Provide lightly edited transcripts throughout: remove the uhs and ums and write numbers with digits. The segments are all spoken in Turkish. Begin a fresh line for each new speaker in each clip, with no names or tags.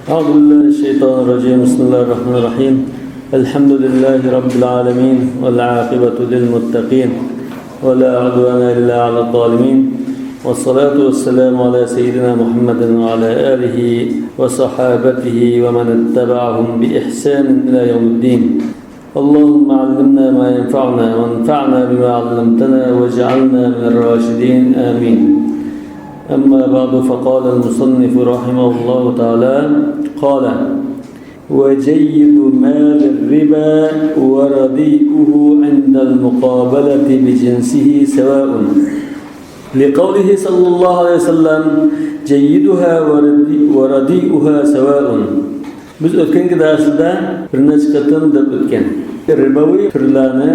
أعوذ بالله من الشيطان الرجيم بسم الله الرحمن الرحيم الحمد لله رب العالمين والعاقبة للمتقين ولا عدوان إلا على الظالمين والصلاة والسلام على سيدنا محمد وعلى آله وصحابته ومن اتبعهم بإحسان إلى يوم الدين اللهم علمنا ما ينفعنا وانفعنا بما علمتنا واجعلنا من الراشدين آمين أما بعد فقال المصنف رحمه الله تعالى قال وجيد مال الربا ورديئه عند المقابلة بجنسه سواء لقوله صلى الله عليه وسلم جيدها ورديئها سواء biz o'tgan darsda bir necha qatam deb o'tgan riboviy turlarni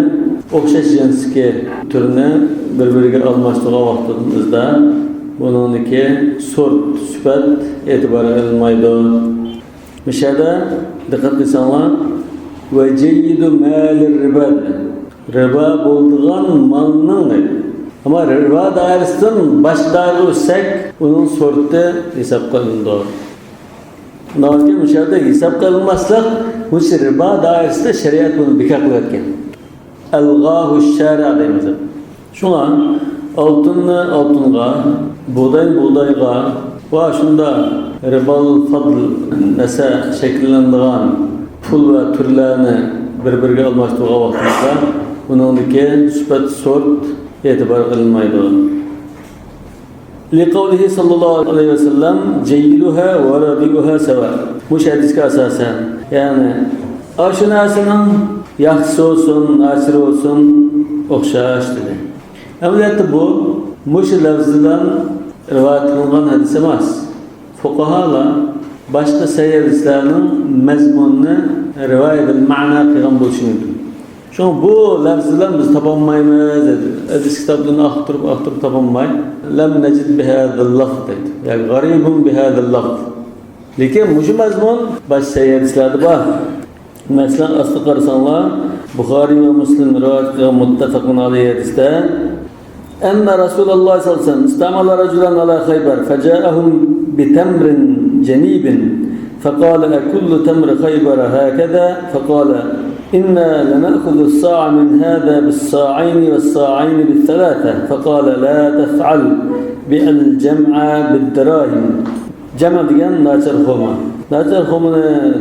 o'xshash jinsga turni bir-biriga almashtirgan vaqtimizda buningki sort sifat e'tibor qilinmaydi. Mishada diqqat qilsanglar va jayyidu malir riba riba bo'lgan malning ama riba dairasidan boshqaga o'tsak uning sorti hisob qilindi. Navki müşahede hesap kılınmazsak bu riba dairesinde şeriat bunu bekar kılarken elgahu şer'a deyimiz. Şuna altınla altınga, buğdayga ve şunda ribal fadl nese şekillendiğen pul ve türlerini birbirine almıştığa vaktinde bunundaki sübet sort etibar kılınmaydı. لقوله صلى الله عليه وسلم جيدها ورديئها سواء. Bu hadisке asasen yani aşınasının yaxşısı olsun, nasır olsun okşaş dedi. Emniyette bu muşi lafzıdan rivayet kılınan hadis emas. Fuqahala başka seyyidislerinin mezmununu rivayet edil ma'na kıygan buluşunudur. Çünkü bu lafzıdan biz tapanmayız dedi. Hadis kitabını aktarıp tapanmay. Lem necid bihâzıl lafz dedi. Yani garibun bihâzıl lafz. Lekin muşu mezmun baş seyyedislerde var. Mesela aslı karsanlar Bukhari ve Müslim rivayet kılan muttefakun aleyhi hadiste enne Resulullah sallallahu aleyhi ve sellem istamala raculan ala Khaybar fecaahum bitemrin cenibin fekale ekullu temri Khaybar'a hâkeza fekale إنا لنأخذ الصاع من هذا بالصاعين والصاعين بالثلاثة فقال لا تفعل بالجمع بالدراهم جمع ديان ناچر خوما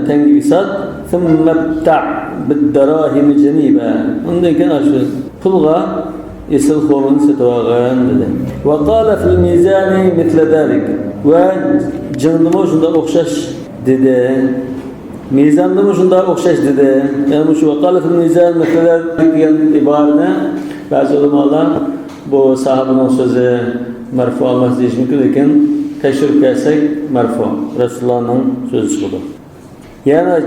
تنجي سات ثم ابتع بالدراهم جنيبا عندك أشو فلغة يسل خوما ستواغان وقال في الميزان مثل ذلك وجنموش دا أخشش dedi. Mizanda mı şunda okşaş dedi. Yani şu vakalefil mizan mesela diyen ibarene bazı ulemalar bu sahabenin sözü merfu olmaz diye mümkün teşrif etsek merfu. Resulullah'ın sözü çıkıyor. Yani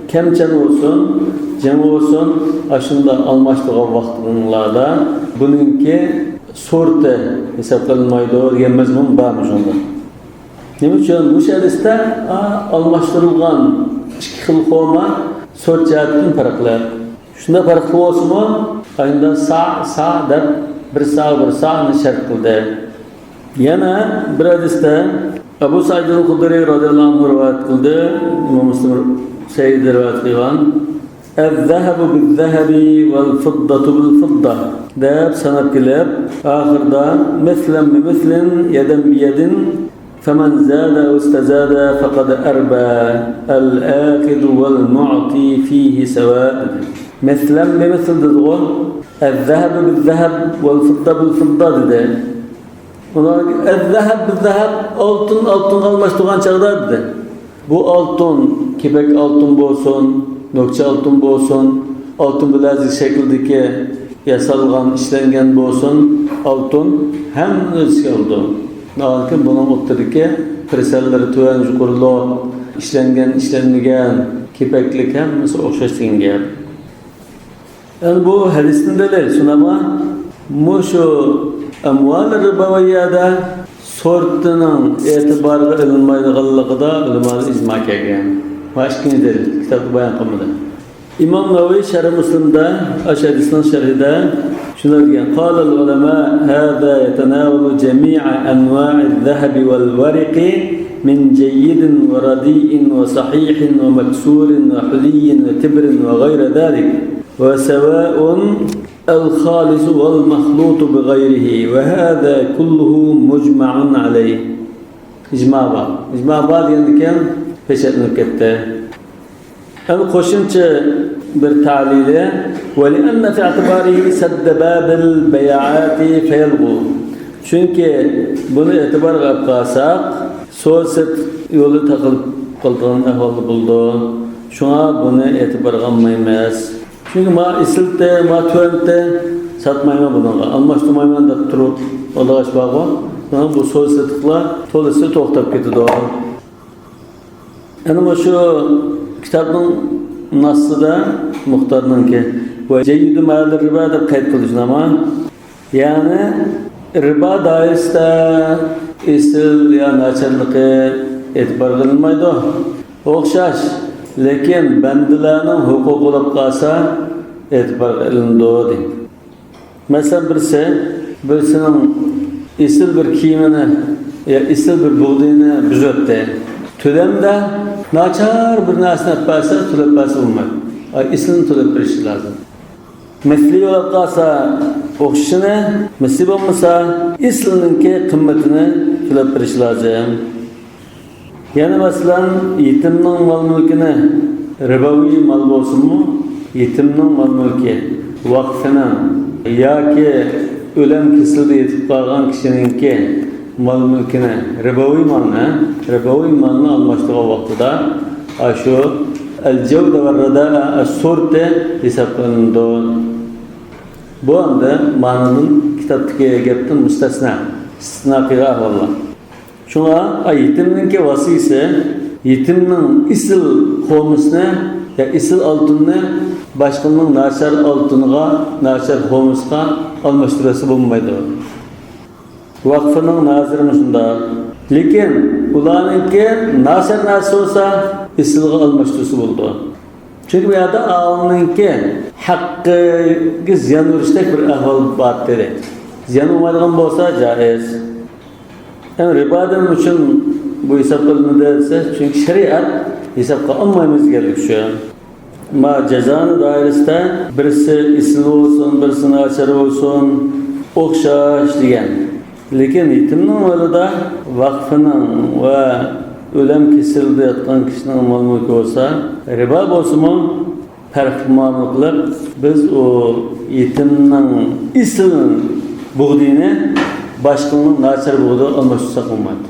kemçen olsun, cem olsun aşında almıştığı vaktinlarda bununki sorte hesap kılınmaydı diye mezmun varmış onda. Ne için bu şeriste almıştırılgan İki xil xoma sort jihatdan farqlar. Shunda farqli bo'lsa-mu, aynan sa deb bir sa'ni shart qildi. Yana bir hadisda Abu Sa'id al-Khudri radhiyallohu anhu rivoyat qildi. Imom Muslim Sayyid rivoyat qilgan. "Az-zahabu biz-zahabi wal-fiddatu bil-fidda" deb sanab kelib, oxirida "Mislan bi-mislin, yadan bi-yadin" فمن زاد أو استزاد فقد أربى الآخذ والمعطي فيه سواء مثلا بمثل دغون الذهب بالذهب والفضة بالفضة dedi. الذهب بالذهب altın almıştığın çağda dedi. Bu altın kepek altın bolsun, nokça altın bolsun, altın bilezik şekildeki yasalgan, işlengen bolsun, altın hem özgü oldu. Lakin bunun o'ttiriki preselleri tuvan yuqurloq ishlangan kepaklik hammasi o'xshash degan gap. Yani bu hadisning dalili shunama mushu amval riboyada sortining e'tiborga ilinmaydiganligida ulamolar ijmo kelgan. Boshqa dalil kitobda bayon qilmadi. İmam Nawawi Şerh Müslim'de Aşadis'in şerhide şunlar diyen قال العلماء هذا يتناول جميع أنواع الذهب والورق من جيد ورديء وصحيح ومكسور وحلي وتبر وغير ذلك وسواء الخالص والمخلوط بغيره وهذا كله مجمع عليه. İcma var yani ken peşetlik etti. Qo'shimcha bir ta'lili وَلِأَنَّ فِي اعْتِبَارِهِ سَدَّ بَابِ الْبَيَعَاتِ فَيَلْغُو. Çünkü bunu e'tibor qilib qalsak, so'zset yo'li taqilib qolgan ahvolda bo'ldi. Shunga buni e'tibor qilmaymiz. Çünkü ma isilde, ma tuvalette satmayman bununla. Almashtırmayman deb turib, Alloh ashbag'i. Bu so'zsetliklar to'lisi to'xtab ketadi. Ana shu kitobning nasida muxtarninki va jayyidu ma'al riba deb qayd qilishnama. Ya'ni riba doirasida isil ya nacharligi e'tibor qilinmaydi. O'xshash, lekin bandalarning huquqi bo'lib qolsa e'tibor qilindi. Masalan birisining isil bir kiyimini ya isil bir buğdayını büzöpti. Tülemde načar bir narsani etpasa tülep basa olmaydi. Isilini tülep berishi lazım. Misli bo'lib qolsa o'xshashini, misli bo'lmasa islininki qimmatini tülep berishi lazım. Yani masalan yetimning mol-mulkini riboviy mol bo'lsinmi, yetimning mol-mulki vaqtining yoki o'lim kesildi yetib qolgan kishininki mol-mulkini riboviy molni almashtirgan vaqtida shu al-jawda va radaa as-surti hisob qilindi. Bu anda ma'noning kitobdagi gapdan mustasno, istisno qilgan ahvollar. Shunga yetimninki vasiysi yetimning isil xo'misini ya isil oltinni boshqaning nachar oltiniga, nachar xo'misga almashtirasi bo'lmaydi. Vaqfining naziri shunda. Lekin ularningki nachar narsa bo'lsa isilga almashtirasi bo'ldi. Chunki bu yerda avamningki haqqiga ziyon urishdek bir ahvol bor dedi. Ziyon olmaydigan bo'lsa joiz. Yani ribadan uchun bu hisob qilinadi desa, chunki shariat hisobga olmaymiz deganlik shu. Ma jazoni doirasida birisi isil bo'lsin, birisi nachar bo'lsin, o'xshash degan. Lekin yetimning molida vaqfining va o'lim kesildi yotgan kishining mol-mulki bo'lsa, riba bo'lsa-mu farq muomala qilib biz o yetimning isil buğdayini başqaning nachar buğday almashtirsak bo'lmaydi.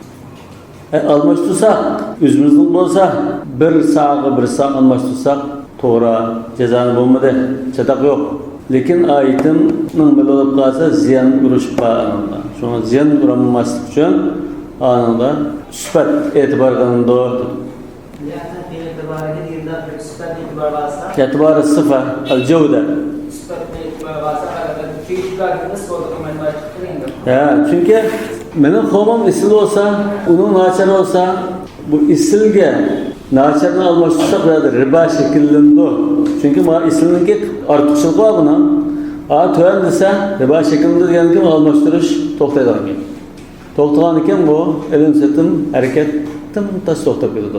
Almashtirsak, o'zimizning bo'lsa bir sağ almashtirsak to'g'ri, jazoni bo'lmadi, chatoq yo'q. Lekin yetimning moli bo'lib qolsa ziyon urishib qoladi. Shunga ziyon uranmaslik uchun anında sifat e'tibor qilindi. E'tibori sifa al-jawda. Çünkü benim kovmam isil olsa, onun nachar olsa, bu isilge nacharını almashtirsak ya riba şekillinde. Çünkü ma isilinki artıkçılık var buna. Töven dese riba şekillinde diyen kim almashtirish to'xtaydi. To'xtagan ekan bu elim setim hareketim tas to'xtab ketadi.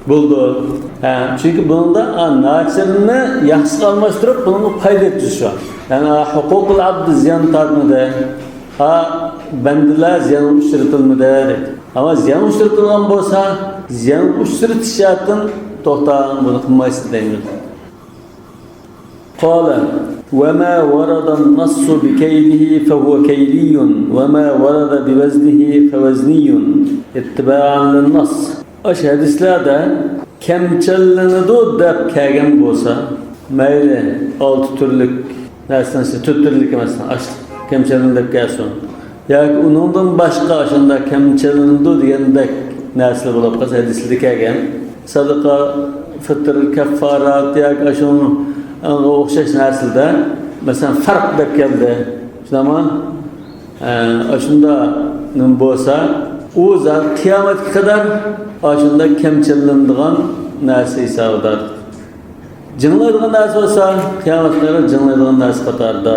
Buldu. Çünkü bunun da nacharını yaxshi almashtirib bunun foyda etishi. Yani hukukul abd ziyon tortmadi. Bandalar ziyon uchratilmadi. Ama ziyon uchratilgan bo'lsa, ziyon uchratishdan to'xtagan buni qilmaysiz deymiz. Qala وما ورد النص بكيله فهو كيلي وما ورد بوزنه فوزني اتباعا للنص. Aş hadislerde kemçellenidi deb kelgan bo'lsa, mayli 6 turlik narsanisi 4 turlik emasdan aş kemçellenidi deb kelsin. Yoki uningdan boshqa shunda kemçellenidi degandek narsalar bo'lib qolsa hadislarda kelgan. Sadaqa, fitr, kaffarat yoki shuni o'xshash narsalarda masalan farq deb keldi. Shunama shunda nim bo'lsa o zat qiyomatga qadar aşında kemçillendiğin narsa hisobida. Jinglaydigan narsa bo'lsa, qiyomatga qadar jinglaydigan narsa qatorida.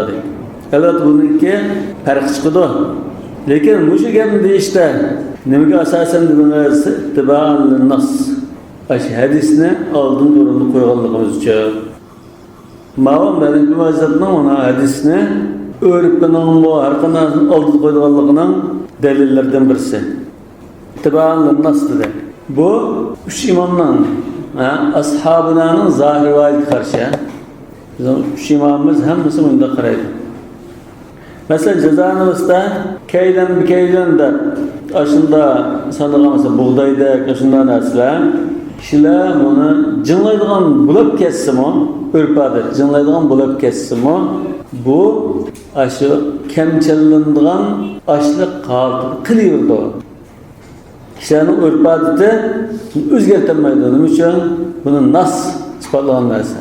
Albatta buniki farq chiqadi. Lekin bu gapni deyishda nimaga asosan dedingiz? Ittiba'an lin-nas. Hadisni oldin o'ringa qo'yganligimiz uchun. Ma'lum benim vaziyatning ona hadisni o'ribning bu har qanday oldin qo'yganligining dalillaridan birisi. Ittiba'an lin-nas dedi. Bu üç imamның, ashabının zahir rivayetiga qarshi. Bizim üç imamımız hemmisi bunda qaraydi. Mesela cezanımızda keylen de aşında sanırlamasa buğdayda aşında narsalar kişiler bunu cınlaydıgan bulup kessin o ürpadır. Cınlaydıgan bulup kessin o bu aşı kemçelindiğin aşlık kaldı. Kılıyordu o. Kişilerin ürpadığı özgertemeydi. Onun için bunu nas ispatlanan narsa.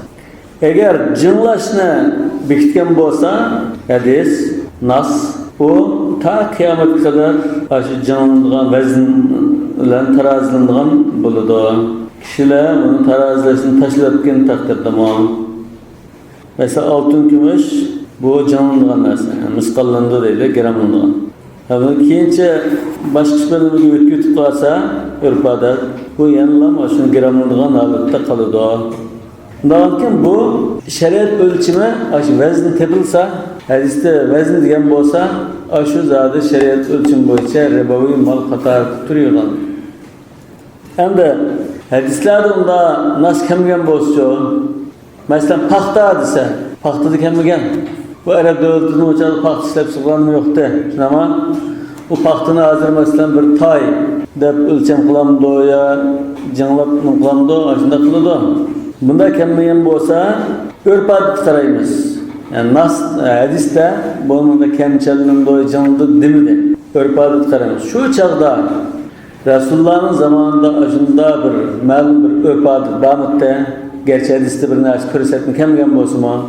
Eğer cınlaşını bekitken bolsa hadis, nas o ta kıyamet kadar aşı canlandığın vezn ile tarazilandıgan buludu. Kişiler bunun tarazileşini taşılatken takdirde mu? Mesela altın gümüş bu canlandığın narsa. Yani miskallandı değil, gramlandıgan. Bunu keyince başka bölümü ötkütüp kalsa ürpada bu yanılam aşın gramlandıgan halıtta kalıdı. Lakin bu şeriat ölçümü aşı vezn tepilse, hadiste vezn degan bolsa, aşı zade şeriat ölçüm boyunca ribavi mal qatar tutuyorlar. Endi hadislerde onda nas kelgan bolsa, mesela paxta desa, paxtada kelmagan. Bu Arab devletinin o'chada paxta ishlab chiqqanmi yo'qdi. Shunama bu paxtani hozir masalan bir tay deb o'lcham qilamdi yo janglab qilamdi, shunda qiladi. Bunda kelmagan bo'lsa, urf-odat qaraymiz. Yani nas hadisde bunun da kemçelinin doyu canlıdır demedi. Urf-odat qaraymiz. Şu çağda Resulullah'ın zamanında aşında bir ma'lum bir urf-odat barmıqda, gerçi hadisde bir narsa ko'rsatma kelmagan bo'lsa-mu,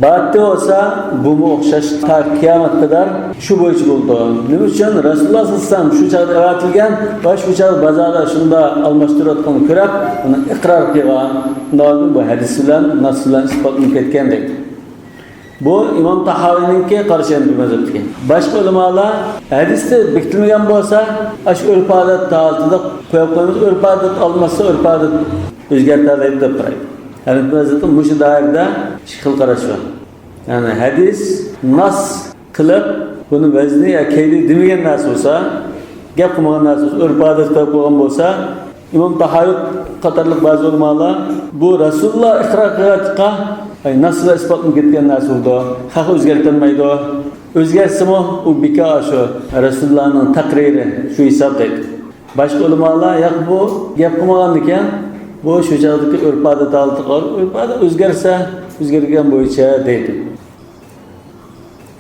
batda olsa bu mu o'xshash ta qiyomat qadar shu bo'yicha bo'ldi. Nima uchun Rasululloh sollallohu alayhi vasallam shu chaqda avatilgan va shu chaqda bozorda shunda almashtirayotganini ko'rib, uni iqror qilgan. Bundan bu hadis bilan nas bilan isbotlanib ketgandek. Bu İmam Tahavi'ninki qarshi mazhabga. Boshqa ulamolar hadisda bekitilmagan bo'lsa, ash urf-odat ta'altida qo'yib qo'yamiz, urf-odat olmasa urf-odat o'zgartiradi deb qaraydi. Yani mazhabda mush dairada shikil qarash bor. Yani hadis nas qilib buni vazni ya keyli demagan narsa bo'lsa, gap qilmagan narsa bo'lsa, urf-odat qo'yib qo'ygan bo'lsa, İmam Tahavi qatorliq ba'zi ulamolar bu Rasululloh iqror qilgan nasıl ispatlanıp ketgan narsa bo'ldi. Haq o'zgartirmaydi. O'zgarsimi u beka shu Rasulullahning taqriri shu hisob deydi. Boshqa ulamolar yo'q bu gap qilmagan ekan, bu shu chaqdagi urf-odat qolib, urf-odat o'zgarsa, o'zgargan bo'yicha deydi.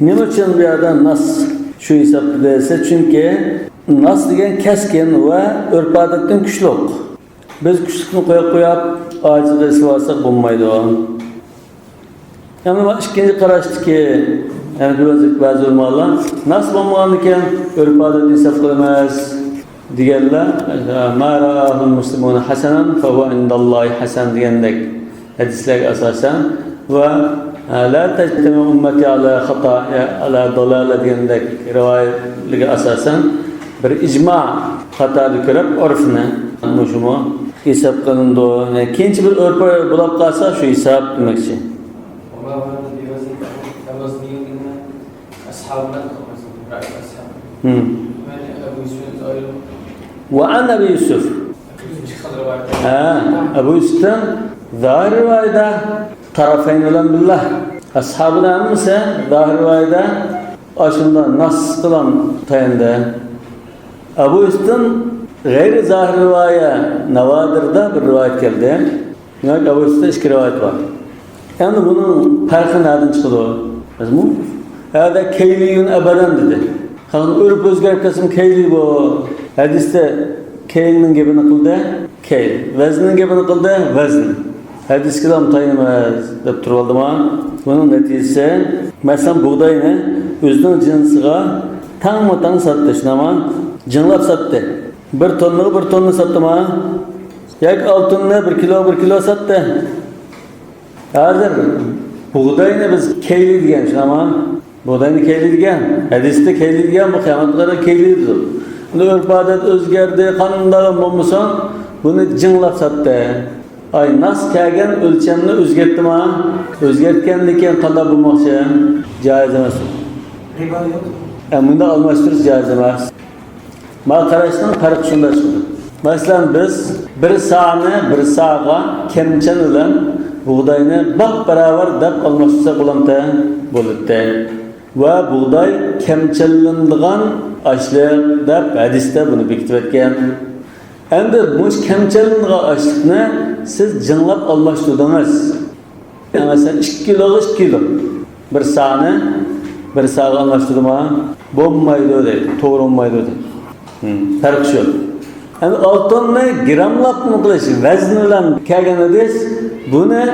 Nima uchun bu yerda nas shu hisobda desa, chunki nas degan keskin va urf-odatdan kuchli. Biz kuchlikni qo'yib ojiz islosak bo'lmaydi. Yani ikinci qarashdiki, yani bazı ulamalar nasıl bo'lmagan ekan urf-odat hisob qilamiz deganlar, ma ra'ahul muslimuna hasanan fa huwa indallohi hasan degandek hadislarga asosan va la tajtami ummati ala xata ala dalala degandek rivoyatlarga asosan bir ijmo qatori ko'rib urfni mushumi hisob qilindi. Yani ikkinchi bir urf bo'lib qolsa shu hisob demakchi. وعن أبي يوسف أبو يوسف ظاهر رواية طرفين لم بالله أصحابنا أمسا ظاهر رواية أشهد نص قلم تينده أبو يوسف غير ظاهر رواية نوادر ده بالرواية كلده يعني أبو يوسف إشك رواية var. Yani bunun farkı nereden çıkıyor? Hada keyliyun abadan dedi. Hani örüp özgerkesim keyli bu. Hadiste keylinin gebini kıldı, keyl. Veznin gebini kıldı, vezn. Hadis kiram tayinmez deb turuldu ma. Bunun neticesi mesela buğdayını özünün cinsiga tang sattı. Şunama cınlap sattı. Bir tonnu sattı ma. Yak altınını bir kilo sattı. Hazır buğdayını biz keyli diyen şunama buğdayni keyleydigan, hadisda keyleydigan bu qiyomatga qadar keyleydi. Buni urf odat o'zgardi, qanundag'i bo'lmasa, buni jinglab satdi. Ay nas kelgan o'lchamni o'zgartdimi? O'zgartgandan keyin qanday bo'lmoqchi? Joiz emas.
Riba yo'q.
Bunda almashtirish joiz emas. Ma qarashning farqi shunda chiqdi. Masalan biz bir sa'ga kemchal bilan buğdayni baravar deb almashtirsak bo'ladi. Va buğday kemchallanadigan ashliq deb hadisda buni bekitib o'tgan. Endi bu kemchallanadigan ashliqni siz jinglab almashtirdingiz. Masalan 2 kiloga 2 kilo. Bir sa'ga almashtirdimi? Bo'lmaydi deydi, to'g'ri bo'lmaydi deydi. Farq shu. Endi oltinni gramlab qilish vazn bilan kelganidiz, buni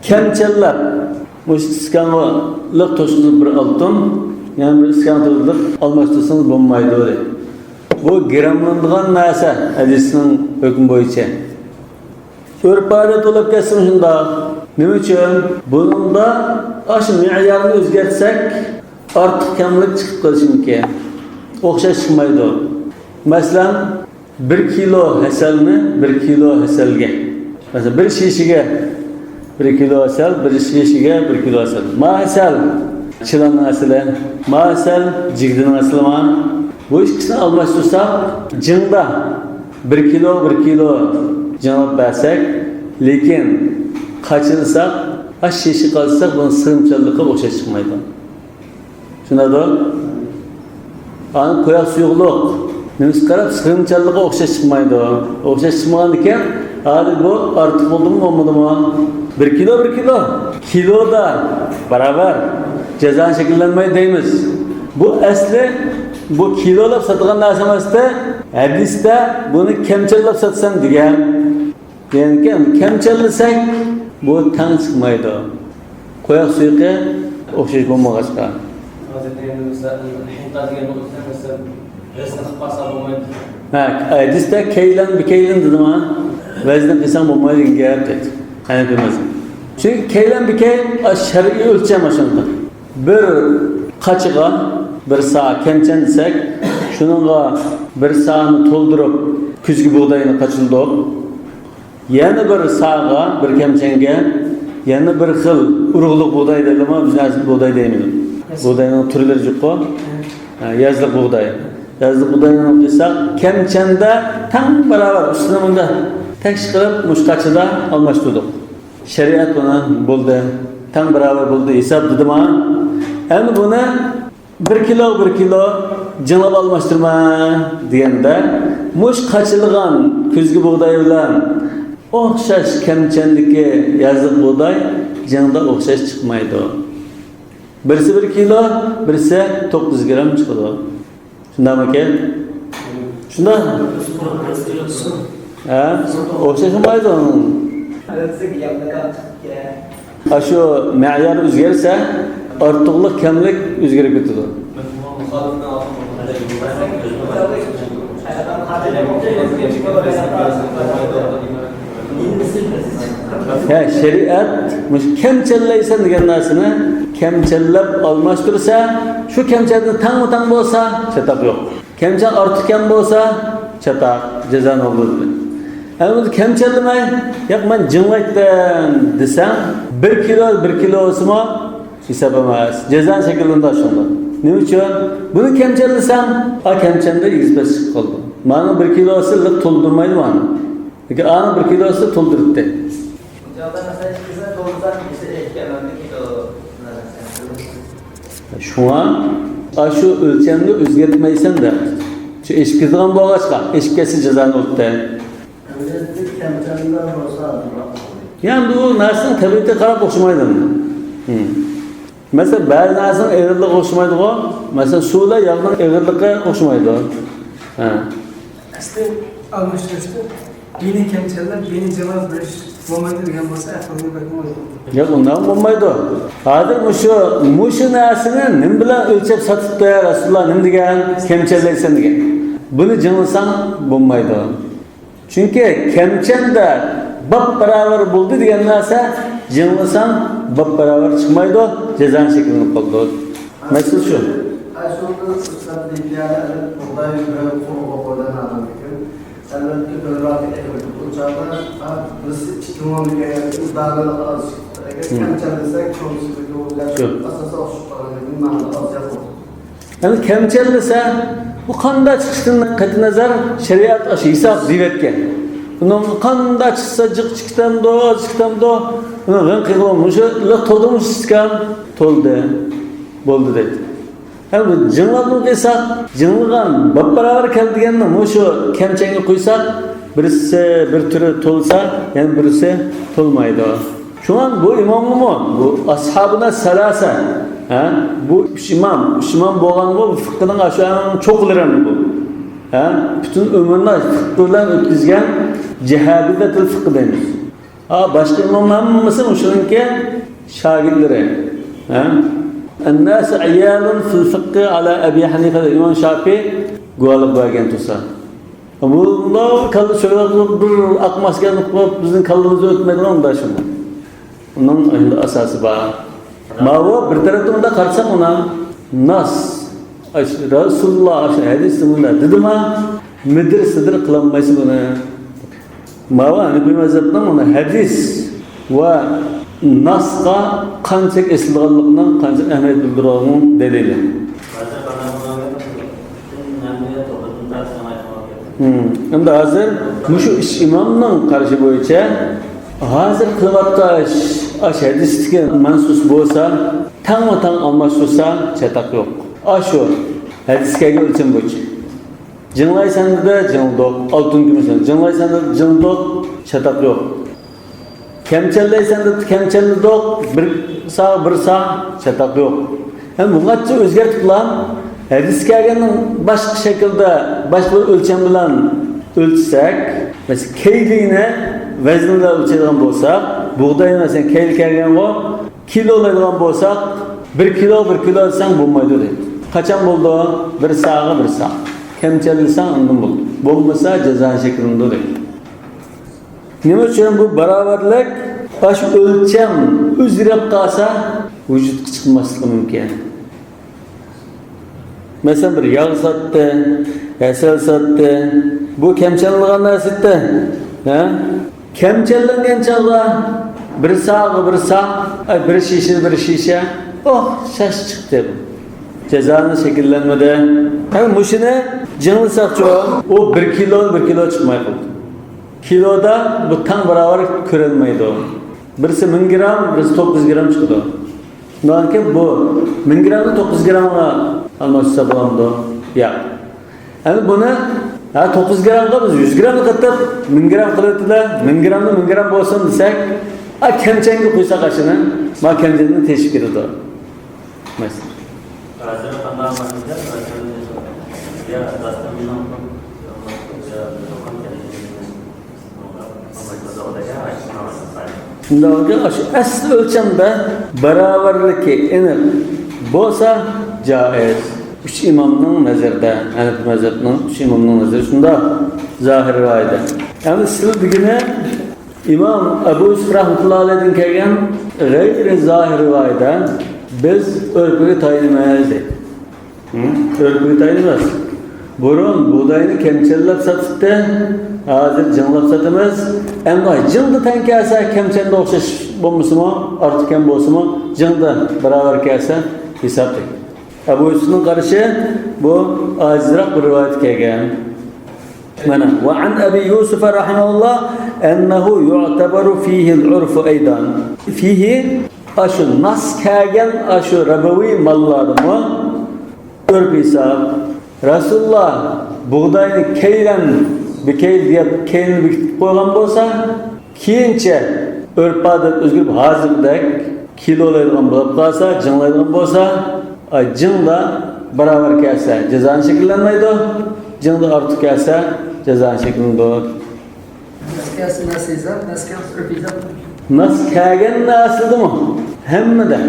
kemchallab bu iskanliq to'shqizib bir oltin, yana bir iskanliq almashtirsangiz bo'lmaydi deydi. Bu gramlanadigan narsa hadisning hukmi bo'yicha. Urf-odat bo'lib ketsin shunda. Nima uchun? Buningda ash me'yorni o'zgartsak, ortiq kamlik chiqib qolishi mumkin. O'xshash chiqmaydi. Masalan, 1 kilo hasalni 1 kilo hasalga. Masalan, bir shishiga 1 kilo asal, bir shishiga 1 kilo asal. Ma asal chilanning asali, ma asal jigdining aslimi. Bu ikkisini almashtirsak, jinda 1 kilo jinglab bersak, lekin qachirsak, ash shishi qolsa, buni sig'imchanlikqa o'xshash chiqmaydi. Tushunadi? Ani qo'yaq suyuqliq Nimiz qarab sig'imchanlikqa o'xshash chiqmaydi. O'xshash chiqmagan ekan, hali bu ortiq bo'ldimi, bo'lmadimi? 1 kilo kiloda baravar jazon shakllanmaydi deymiz. Bu asli bu kilolab sotgan narsa emasda, hadisda buni kemchallab sotsan degan. Yani kemchallasak bu tang chiqmaydi. Qo'yaq suyuqqa o'xshash bo'lmag'achqa. Hadisda keylan dedim ha. Vazni qilsam bo'lmaydi degan gap dedi. Qani bilmas. Chunki keylan shar'iy o'lcham o'shanda. Bir qachiga bir sa kemchan desak, shuningga bir sa'ni to'ldirib kuzgi buğdayni qachildi. Yana bir sa'ga, bir kemchanga yana bir xil urug'liq buğday deydimi? Biz buğday deymiz. Buğdayning turlari juqqa. Yazliq buğday. Yazliq buğdayni qilsak, kemchanda tam baravar ustida teksh qilib mushqachida almashtirdik. Shariat buni bo'ldi, tam baravar bo'ldi, hisob dedimi? Endi buni 1 kilo jinglab almashtirma deganda, mush qachilgan kuzgi buğday bilan o'xshash kemchandagi yazliq buğday jinglda o'xshash chiqmaydi. Birisi 1 kilo, birisi 900 gram chiqadi. Shundami aka? Shunda? Ha? O'xshashmaydi. Shu me'yor o'zgarsa, ortiqlik, kamlik o'zgarib ketadi. Shariat kemchallaysan degan narsani kemchallab almashtirsa, shu kemchalni tang bo'lsa, chataq yo'q. Kemchal ortiq kam bo'lsa, chataq jazon bo'ladi. Endi kemchallamay, yo'q men jinglaydim desam, 1 kilo o'sma hisob emas. Jazon shaklida shunda. Nima uchun? Buni kemchallasam, kemchanda 105 chiqib qoldi. Mana 1 kilosi liq to'ldirmaydi mana. Lekin ana 1 kilosi to'ldiribdi. Şuna şu ölçemni o'zgartmaysan da. Shu eshikdan bo'lg'achqa, eshikasi jazoni o'tdi. Yani bu narsaning tabiatiga qarab o'xshamaydi. Mesela ba'zi narsaning eg'irligiga o'xshamaydi-ku. Mesela suvda yog'ning eg'irligiga o'xshamaydi. Ha.
Asli almashtirishda beni kemchallar, beni javob berish bo'lmaydi degan bo'lsa, aqlga bo'lmaydi.
Yo'q, undan bo'lmaydi. Hozir mushu narsani nim bilan o'lchab sotibdi Rasululloh nim degan, kemchallaysan degan. Buni jinglasang bo'lmaydi. Chunki kemchanda baravar bo'ldi degan narsa jinglasang baravar chiqmaydi, jazon shakllanib qoldi. Mesel şu.
Aslında ustad dediğinde olay ve konu oradan anlatıyor. Elbette böyle rahat edebilir. Bu çağda basit çıkmam gerekiyor. Dağları az. Eğer kendisek çok sıkıntı olacak. Asası oşuklarının manada az yapılır.
Yani kemçellese bu kanda çıkışından katı nazar şeriat aşı hesap zivetken. Bunun kanda çıksa çıktan do. Bunu ben kıyılmış. La tolmuş çıkan toldu. Boldu dedi. Yani bu cınladın kıysak, cınlıgan beraber keldiğinde şu kemçeni kuysak birisi bir türü tolsa yani birisi tolmaydı. Şu an bu imamı mı? Bu ashabına salasa. Bu imam boğan bu fıkhının aşağının çoklarını bu. Bütün ömründe fıkhlarla ötküzgen cehabidetul fıkhı denir. Başka imamlar mısın? Şununki şagirleri. الناس عيال في الفقه على أبي حنيفة الإمام Şafii guvalık vergen tutsa. Bunlar kaldı şöyle bir akmasken bizim kallımızı ötmedi onda şimdi. Onun asası var. Mava bir tarafında karşısam ona nas Resulullah hadisinde dedi ma müdür sıdır kılanmayısı bunu. Mava hani bir mezhepten ona hadis ve nasqa qanchalik eslanganligidan qanchalik ahamiyat bildirganligini delili. Endi hozir mushu ish imomning qarashi bo'yicha hozir qilyapti hadisga mansus bo'lsa, tang almashtirsa chataq yo'q. Shu hadisga o'lcham bo'yicha. Jinglaysan dedi, jingdoq, oltin kumushsan. Jinglaysan dedi, jingdoq, chataq yo'q. Kemçelleysen de kemçelli dok bir sağ çatak yok. Hem bungacha özgertip lan hadis kelganning başka şekilde başka ölçem bilan ölçsek, mesela keyliğine veznle ölçadigan bo'lsak, buğday mesela keyli kelgan o kilolaydigan bo'lsak, 1 kilo desang bo'lmaydi deydi. Qachon bo'ldi? Bir sağ. Kemçellisen ondan bo'ldi. Bo'lmasa jazo shaklida deydi. Nima uchun bu barobarlik baş ölçem o'zgarib qolsa vujudga chiqmasligi mumkin. Masalan bir yog' sotdi, asal sotdi. Bu kamchalgan narsada, kamchallangan chog'da bir shisha, shash chiqdi. Jazoni shakllanmadi. Ham mushuni jing'ilsaqchi o 1 kilo chiqmay qoldi. Kiloda bu tam beraber körülmeydi o. Birisi 1000 gram, birisi 900 gram çıktı. Ondan bu 1000 gramı 900 gramla almışsa bulamdı. Ya. Yani bunu 900 gramda biz 100 gramı katıp 1000 gram kılıtıda 1000 gram bolsun desek kemçengi kuysa kaşını ma kemçenini teşvik edildi. Mesela. Şimdi asli ölçemde beraberlik iner bolsa caiz. Üç imamның nazarda, Hanefi mezhebinin üç imamның nazarda şunda zahir rivayet. Yani sildigine İmam Ebu Yusuf rahmetullahi aleyh'den kelgen gayri zahir rivayete biz örgüyü tayinlemez deydi. Örgüyü tayinlemez. Burun buğdayını kemçellep satıptı, hazır cınlap satımız. Ama cındı ten kelse kemçende okşaş bulmusu mu, artık kem bolsu mu, cındı beraber kelse hesap değil. Ebu Yusuf'un karışı bu azizrak bir rivayet kelgen. Mana ve an Ebi Yusuf rahimahullah ennehu yu'tabaru fihi'l urfu eydan. Fihi aşı nas kelgen aşı rabavi mallarımı örf hesap. Resulullah buğdayını keylen bir keyl diye keylini bir koygan bolsa kiyinçe örf adet özgür hazırdak kilolaydigan bulup kalsa, cınlaydigan bolsa cınla beraber kelse cezanı şekillenmeydi. Cınla artık kelse cezanı şeklinde olur.
Nasıl nasizat, nasıl örfizat?
Nasıl kâgen nasıldı mı? Hem de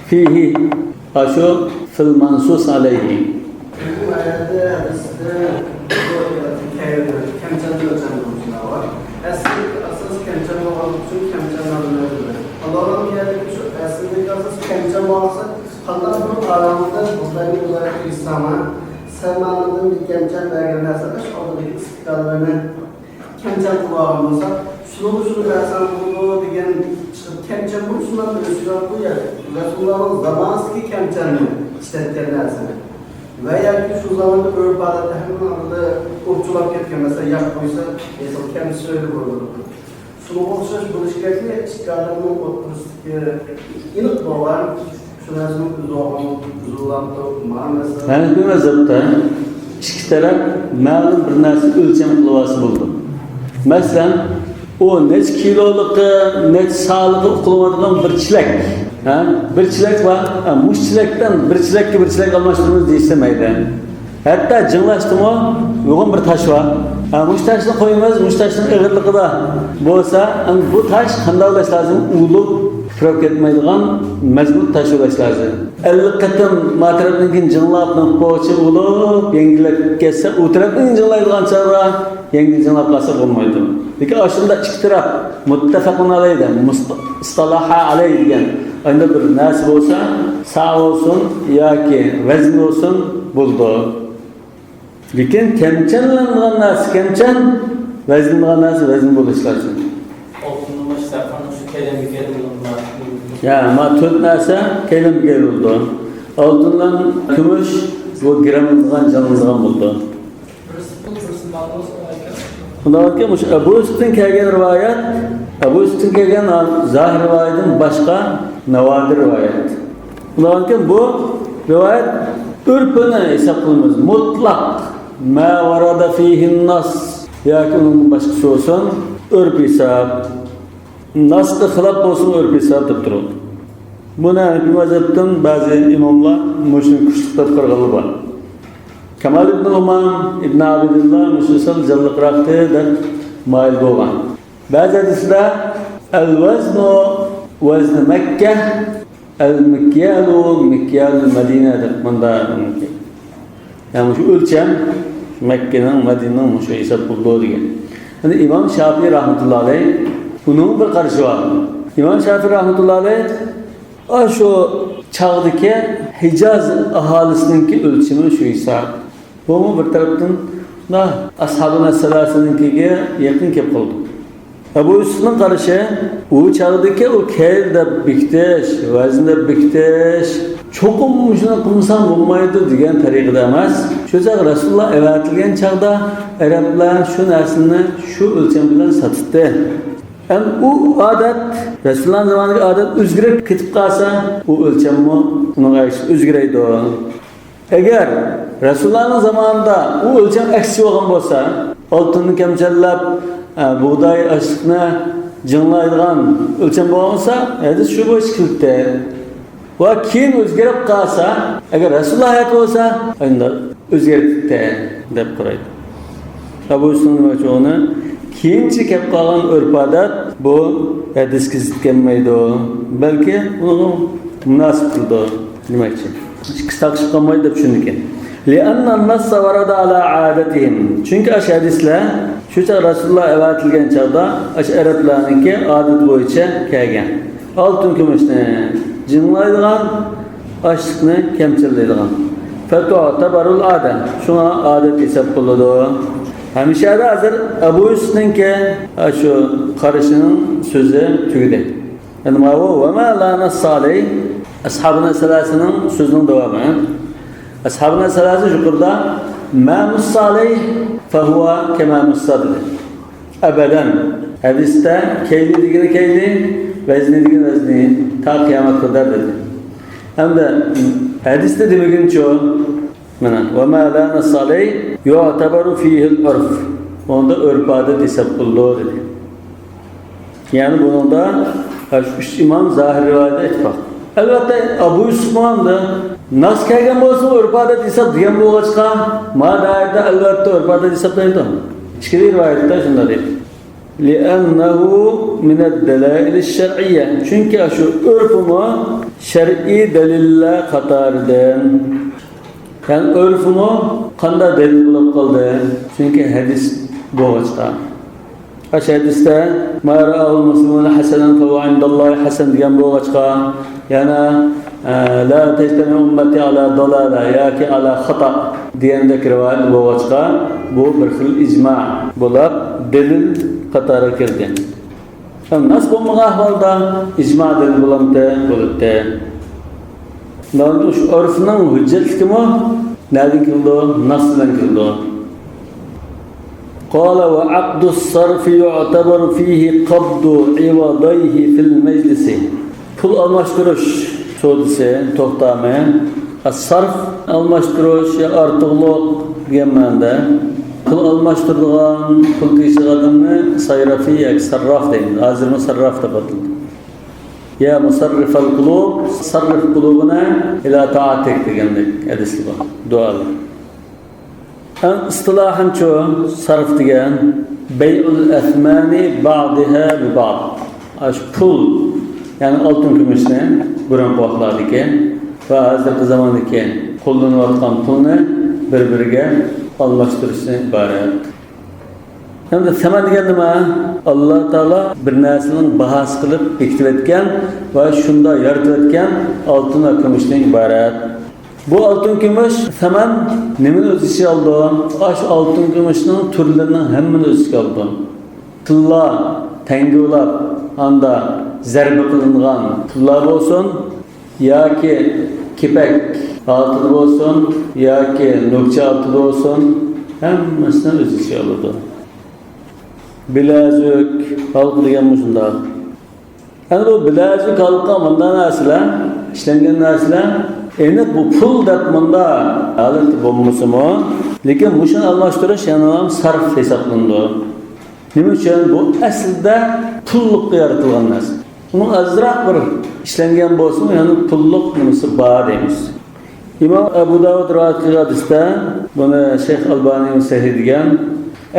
fihi aşu fil mansus aleyhi.
Bu ayette hadiste kemçel ölçen konusunda var. Asıl kemçel olan için kemçel alınır. Allah'ın geldiği şu aslında asıl kemçel olsa Hatta bu aramızda buradaki olarak İslam'a sen anladığın bir kemçen belgelerse oradaki istikrarlarını kemçen kulağım olsa şunu versen bunu diyen kemçen bu şundan Resulullah bu ya Resulullah'ın zamanski kemçenini işletkenlersin. Veya ki şu zamanda örp adette hemen orada okçulak etken mesela yap koysa mesela kendisi öyle vurdu. Şunu okşaş buluşkenle çıkarlarının oturustik init var. Şunasının uzulantı manası.
Yani bir mezhepte iki taraf ma'lum bir narsa ölçem qiluvasi bo'ldi. Masalan, o neç kilolukka, neç sağlıklı qiladigan bir chilak. Bir chilak var. Mush chilakdan bir chilak almashtiramiz deyishmaydi. Hatta jinglashdimi, yo'g'on bir tash var. Mush tashni qo'yamiz, mush tashning ig'irligida bo'lsa, bu tash qanday bo'lishi lozim? Ulug' kirib ketmaydigan mazmun tash bo'lishi lozim. 50 qatim matrabning jinglab qo'ychi ulug' yengilab ketsa, u tarafning jinglaydigan chora yengil jinglab qolsa bo'lmaydi. Lekin aslında ikki taraf muttafaqun alaydi, mustalaha alayhi degan endi bir narsa bo'lsa, sağ olsun yoki vazn olsun bo'ldi. Lekin kemchanlangan narsa kemchan, vaznlangan narsa vazn bo'lishi lozim.
Oltunmuş safanın şu kelime bulunlar.
Ya, ma to'rt narsa kelime bo'ldi. Oltindan kumush bu gramlangan jonlangan bo'ldi. Bundan sonra Ebu Yusuf'un kelgen rivayet, Ebu Yusuf'un kelgen zahir rivayetin başka navadir rivayet. Bundan sonra bu rivayet ürpüne hesaplamamız mutlak ma varada fihin nas ya ki onun başkası olsun ürp hesap nas'ta xilaf olsun ürp hesap deb turadi. Buna bir mazhabdan bazı imamlar muşun kuşlukta qirg'ili bor. Kemal ibn Umam, ibn Abdullah, Müslüman Jallıqraqtı da mail bo'lgan. Ba'zi hadislar al-vaznu vazn Mekke, al-mikyalu mikyal Madina deb manda. Yani şu ölçem Mekke'nin, Medine'nin şu hesap bulduğu degan. Yani İmam Şafii rahmetullahi alayh bunun bir qarışı var. İmam Şafii rahmetullahi alayh şu çağdaki Hicaz ahalisinin ölçümü şu hesap. Bu bir taraftan da ashabına salasınınkiga yakın kep qoldi. Ebu Yusuf'un qarışı o çağdaki o keyde biktiş, vaznda biktiş, çokum şuna qilsam bo'lmaydi degan tariqada emas. Shu zaq Rasululloh avatilgan chaqda arablar shu narsani shu o'lcham bilan sotibdi. U odat Rasululloh zamanidagi odat o'zgarib ketib qolsa, u o'lchamni unga o'zgaraydi. Agar Rasulullah'ın zamanında o ölçem eksi olan olsa, altını kemçellab, buğday açlıkını cınlaydıgan ölçem olsa, hadis şu boş kilitde. Ve kim özgerip kalsa, eğer Resulullah hayatı olsa, onda özgeripte dep kuraydı. Ebu Yusuf'un çoğunu, kimçi kep kalan örp adat, bu hadis kizitkenmeydi o. Belki bunu münasip kıldı demek için. Kıstaqışıp kalmayı da düşündük. لأن النص ورد على عادتهم. Çünkü aş hadisler şu çağ Resulullah evatilgen çağda aş Araplarınki adet boyunca kelgen. Altın kümüşünü cınlaydıgan, açlıkını kemçillaydıgan. Fetu'tabarul adet. Şuna adet hesap kılıdı. Hemişe de hazır Ebu Yusuf'unki şu karışının sözü tüydü. Yani ma ve ma la nass aleyh ashabına selasının sözünün devamı. Ashabına selası yukarıda ma mussaleyh fehuve kema mussadı. Ebeden. Hadiste keyli digini keyli, vezni digini vezni. Ta kıyamet kadar dedi. Hem de hadiste demegin çoğu ve ma la nass aleyh yu'tabaru fihil urf. Onda örf adet hesap kıldığı dedi. Yani bunun da üç imam zahir rivayete etfak. Elbette Ebu Yusuf'un da nas kelgen bolsa örf adet hesap diyen bo'lg'achqa ma dairda elbette örf adet hesaplaydi. İchki rivayetda shunda deydi. Li'annahu min ad-dalail ash-shar'iyya. Çünkü şu örfümü şer'i deliller qatoridan. Yani örfümü qanday delil bo'lib qoldi? Çünkü hadis bo'lg'achqa. Aş hadiste ma ra'ahu muslimun hasanan fa huwa indallahi hasan degan bo'lg'achqa yana la tectemi ummeti ala dalala yoki ala xata degandek rivoyat bo'lg'achqa bu bir xil ijmo bo'lib dalil qatori kirdi. Nas bo'lmagan ahvolda ijmo dalil bo'libdi. Noldu şu örfünün hüccetkimi nereden kildi? Nas'dan kildi. Qala ve aqdu sarfi yu'tabaru fihi qabdu iwadayhi fil meclisi. Pul almashtırış sodisi, to'xtami. As-sarf almashtırış ya artıqlık degan ma'noda. Pul almashtiradigan, pul teshig'adimni sayrafi yoki sarraf deymiz. Hozir musarraf deb ataladi. Ya musarrifal qulub, sarrif qulubuna ila ta'atik degandek hadisli bor. Duolar. İstilahan şu sarf degan bay'ul athmani ba'daha bi ba'd. Aş pul, yani altın kumushni biron qo'qlardiki va hozirgi zamondagi qo'llanayotgan pulni bir-biriga almashtirishdan iborat. Hem de saman degan nima? Allah Taala bir narsaning bahos qilib bekitib etgan va shunda yaratib etgan oltin va kumushdan iborat. Bu oltin kumush saman nimani o'z ichiga oldi? Ash oltin kumushning turlarining hammani o'z ichiga oldi. Tilla, tangulab, anda zarba qilingan pullar bo'lsin yoki kepak oltin bo'lsin yoki nokcha oltin bo'lsin, hammasini o'z ichiga oldi. Bilazük halkı degan shunda. Endi bu bilazük halkı bundan narsalar, ishlangan narsalar, endi bu pul deb bunda holat bo'lmasimi? Lekin mushuni almashtirish yana ham sarf hisoblanadi. Nima uchun bu aslida pullikqa yaratilgan narsa. Uni azroq bir ishlangan bo'lsa, yana pullik nimasi bor deymiz. İmam Abu Davud rivoyat qilgan hadisda buni Shayx Albani sahih degan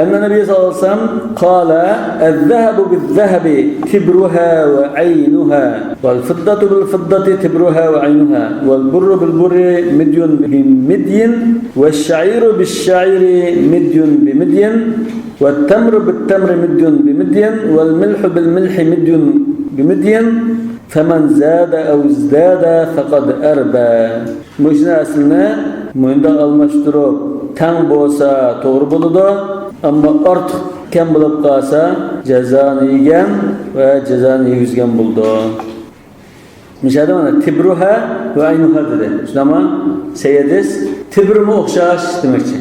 أن النبي صلى الله عليه وسلم قال الذهب بالذهب تبرها وعينها والفضة بالفضة تبرها وعينها والبر بالبر مدي بمدي والشعير بالشعير مدي بمدي والتمر بالتمر مدي بمدي والملح بالملح مدي بمدي فمن زاد أو ازداد فقد أربى. مشنا أصلنا مهندا almashtirib tang bo'lsa to'g'ri bo'ladi. Ama ortiq kam bo'lib qolsa jazoni yegan va jazoni yegizgan bo'ldi. Mishada mana tibruha va aynuha dedi. Shunama sayyidiz tibrimi o'xshash demakchi.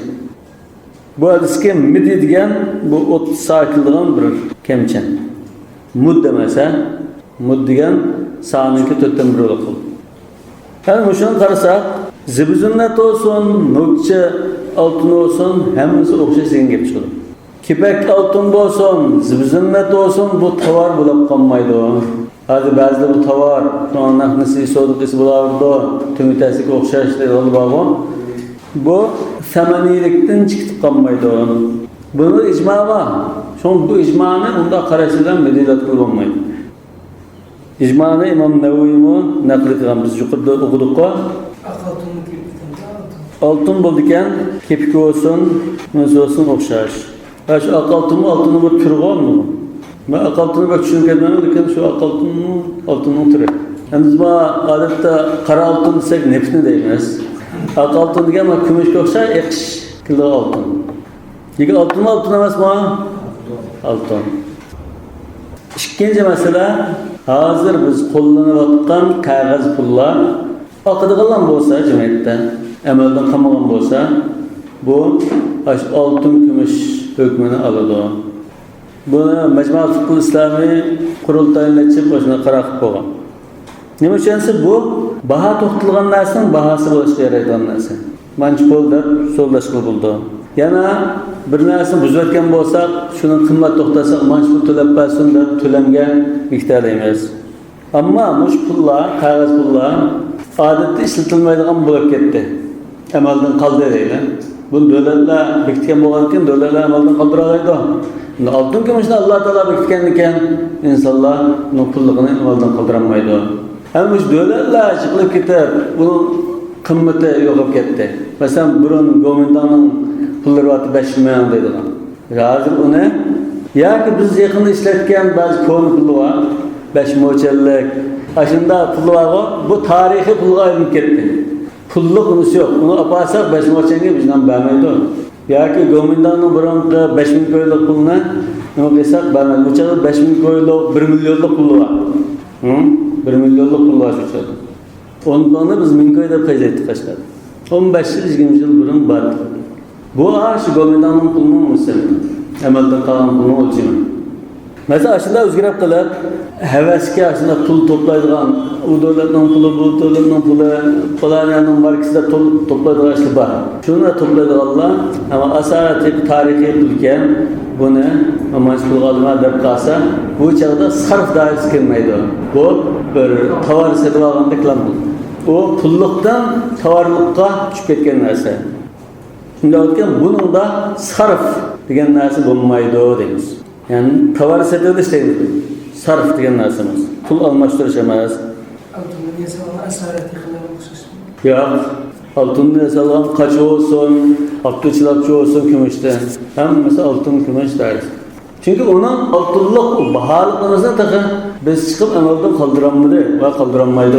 Bu hadisga mid degan bu 30 sakildigan bir kamchan. Mud demasa, mud degan sa'niki 4dan 1 bo'lib qoldi. Qani shuni qarasak, zibizunnat olsun, nokcha altın olsun, hemmisi o'xshash degan gap chiqadi. Kepak altın olsun, zibizunnat olsun, bu tovar bo'lib qolmaydi. Hozir ba'zida bu tovar, narxnisi sodiqisi bo'lardi, to'mitasiga o'xshash deb olib bu samaniylikdan chiqib qolmaydi. Buni ijmo bor. So'ng bu ijmoni unda qarashdan medilat bo'lmaydi. Ijmoni İmam Navoiymi naql qilgan, biz yuqorida o'qidik-ku. Altın bo'ldikan, kepki olsun, nima olsun o'xshash. Va shu aqaltinmi, altını bir turi bormi? Men aqaltinni bir tushunganman, lekin shu oltinning turi. Endi biz odatda qora oltin desak neftni deymiz. Aqaltin degan kumushga o'xshash eqish kilo oltin. Lekin oltin emasmi? Oltin. Ikkinchi masala, hozir biz qo'llanayotgan qog'oz pullar oqadigan bo'lsa jamiyatda amaldan qolmagan bo'lsa, bu oltin kumush hukmini oladi. Buni Majmuat Fiqh Islomiy qurultayini qo'shni qarab qo'ygan. Nima uchunsa bu baho to'xtatilgan narsaning bahosi bo'lishi kerakdan narsa. Manchi pul deb so'zlashib bo'ldi. Yana bir narsa buzayotgan bo'lsa, shuni qimmat to'xtasa, manchi pul to'lab bersin deb to'lamga miqdorlaymiz. Ammo mush pullar, qog'oz pullar odatda ishlatilmaydigan bo'lib ketdi. Amaldan qoldi deydi. Bu davlatlar bekitgan bo'lgan davlatlar amaldan qoldiradi. Oltin kumushni Alloh taolo bekitgan ekan, insonlar uning pulligini amaldan qoldirolmaydi. Hamma shu davlatlar chiqib ketib, buning qimmati yo'qolib ketdi. Masalan, burun go'mindaning pullari 5 million deydilar. Hozir uni yoki biz yaqinda ishlatgan ba'zi ko'n pullar 5 mo'challik Aşında pulu var, bu tarihi pulga ayrılıp gitti. Pulluk unusu yok. Onu yaparsak 5 moçenge bizden vermeydi o. Ya ki Gomindan'ın buranında 5.000 koyuluk puluna ne olursak vermeydi. Bu çağda 5.000 koyuluk 1 milyonluk pulu var. 1 milyonluk pulu var şu çağda. Onu biz 1000 koyda kayıt ettik aşağıda. 15 yıl, 20 yıl burun vardı. Bu ağaç Gomindan'ın pulunu mu senin? Emelden kalan pulunu olacak. Mesela aşında özgürlük kılıp, heveske aşında pul toplaydıgan, o devletin pulu, bu devletin pulu, falanyanın markası da toplaydıgan aşlı var. Şunu da toplaydıgan Allah, ama asareti tarihi ülken bunu amaç pulgalıma derip kalsa, bu çağda sarf dairesi gelmeydi o. Bu böyle tavar sedip algandık lan bu. O pulluktan tavarlıkka düşüp ketken narsa. Şimdi ötken bunun da sarf degen narsa bulmaydı o deymiz. Yani tavarı setede isteyimiz. Sarf degen narsamiz. Pul almashtirish emas.
Altından yasalgan asareti kılarım kısısı.
Yo'q. Altından yasalgan qachi olsun, altınçılakçı olsun kumushdan. Hammasi altın kumush deriz. Çünkü onun altınlık, bahalıklığınızdan takı biz çıkıp amaldan kaldıranmadı ve kaldıranmaydı.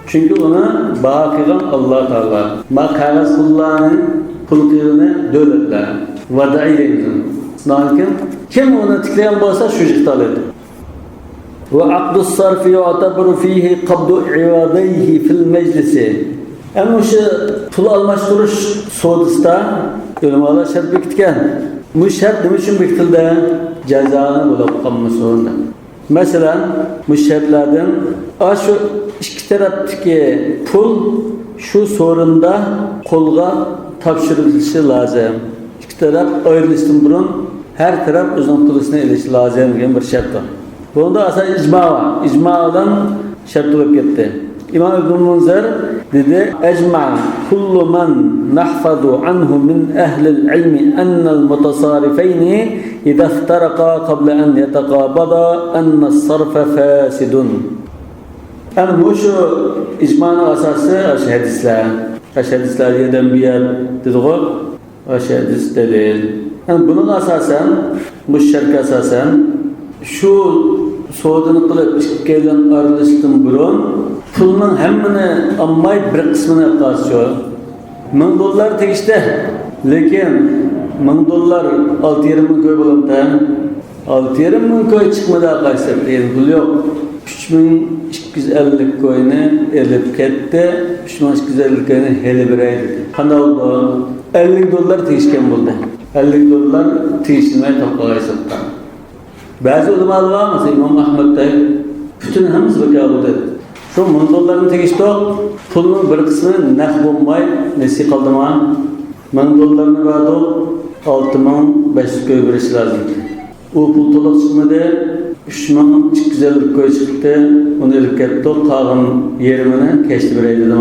Çünkü ona baha kılgan Allah Teala. Ma kağız pullarının pul kıyığını devletler. Vada'i deymiz. Lakin kim onu tikleyen bolsa şu jiktalaydı. Ve aqdus sarfi yu'tabaru fihi qabdu ivadayhi fil meclisi. Ama şu pul almashtirish sodisida ulamalar shart bekitgan. Bu shart nima uchun bekitildi? Jazoni bo'lib qolmasi o'rnida. Masalan, bu shartlardan şu ikki tarafdagi pul shu so'rinda qo'lga topshirilishi lozim. İki taraf ayrılışdan burun her taraf o'zining pulisini elishi lozim degan bir shart bor. Bunda asal icma var. İcmadan şart bo'lib ketdi. İmam İbn Munzir dedi: "Ecma kullu man nahfadu anhu min ahli al-ilm anna al-mutasarrifayn idha iftaraqa qabla an yataqabada anna as-sarfa fasidun." Yani bu şu icmanın asası hadisler. Hadisler yerden bir yer dedi o. Hadis delil. Yani bunun asasen, bu şarkı asasen şu soğudunu kılıp çıkıp gelen ayrılıştın burun pulunun hemmini ammay bir kısmını karşıyor. $1000 tegişte. Lekin $1000 $6,5 koy bulup da $6,5 koy çıkmadı kaysep değil. Pul yok. 3250 koyunu elip ketti. 3250 koyunu heli bireydi. Kanal oldu. $50 tegişken buldu. $50 tegiştirmeye toplamayı sattan. Bazı ulamalar var mı? İmam Ahmet'te bütün hemimiz bakıyor dedi. Şu $1000'ın tegişti o, pulun bir kısmını neh bulmay, nesi kaldı mı? $1000'ını verdi o, 6500 koy birisi lazım. O pul tolak çıkmadı, 3250 koy çıktı, onu elip ketti o, kağın yerimini keşti birey dedi mi?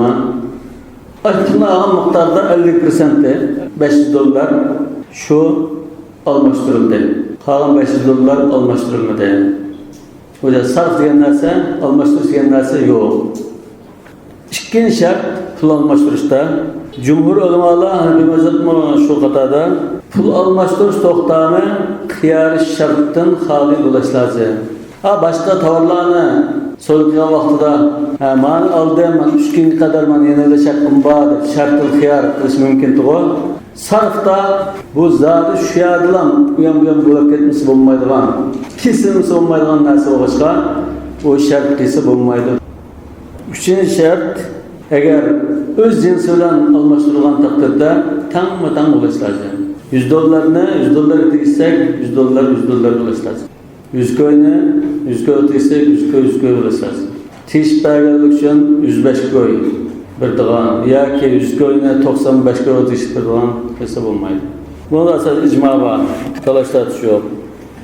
Aslında ağın miktarda 50%'de $500 şu almıştırıldı. Kalan $500 almıştırılmadı. O yüzden sarf diyen narsa, almıştırış diyen narsa yok. İkinci şart pul almıştırışta. Cumhur ulamalar hani bir mezhep şu katada pul almıştırış toxtamı xiyari şarttan hali bulaş lazım. Ha başka tavarlarını so'raydigan vaqtida mani oldim, 3 kunga qadar men yana da shaqqim bor deb shartli xiyar qilish mumkin to'g'ri. Sarfda bu zodi shu yerdan u ham bu ham bo'lib ketmasa bo'lmaydigan, kesilmasa bo'lmaydigan narsa boshqa o shart qilsa bo'lmaydi. Uchinchi shart, agar o'z jinsi bilan almashtirilgan taqdirda tangma-tang bo'lishi lozim. $100'ni $100 tegishsak, $100 bo'lishi lozim. 100 koyni 100 koy tegishsak, 100 koy bo'lishi lozim. Teshib berganlik uchun 105 koy bir dağın, ya ki 100 koyuna 95 koy ötüşüp bir dağın hesap olmaydı. Bunda asal icma var, talaşlar düşüyor.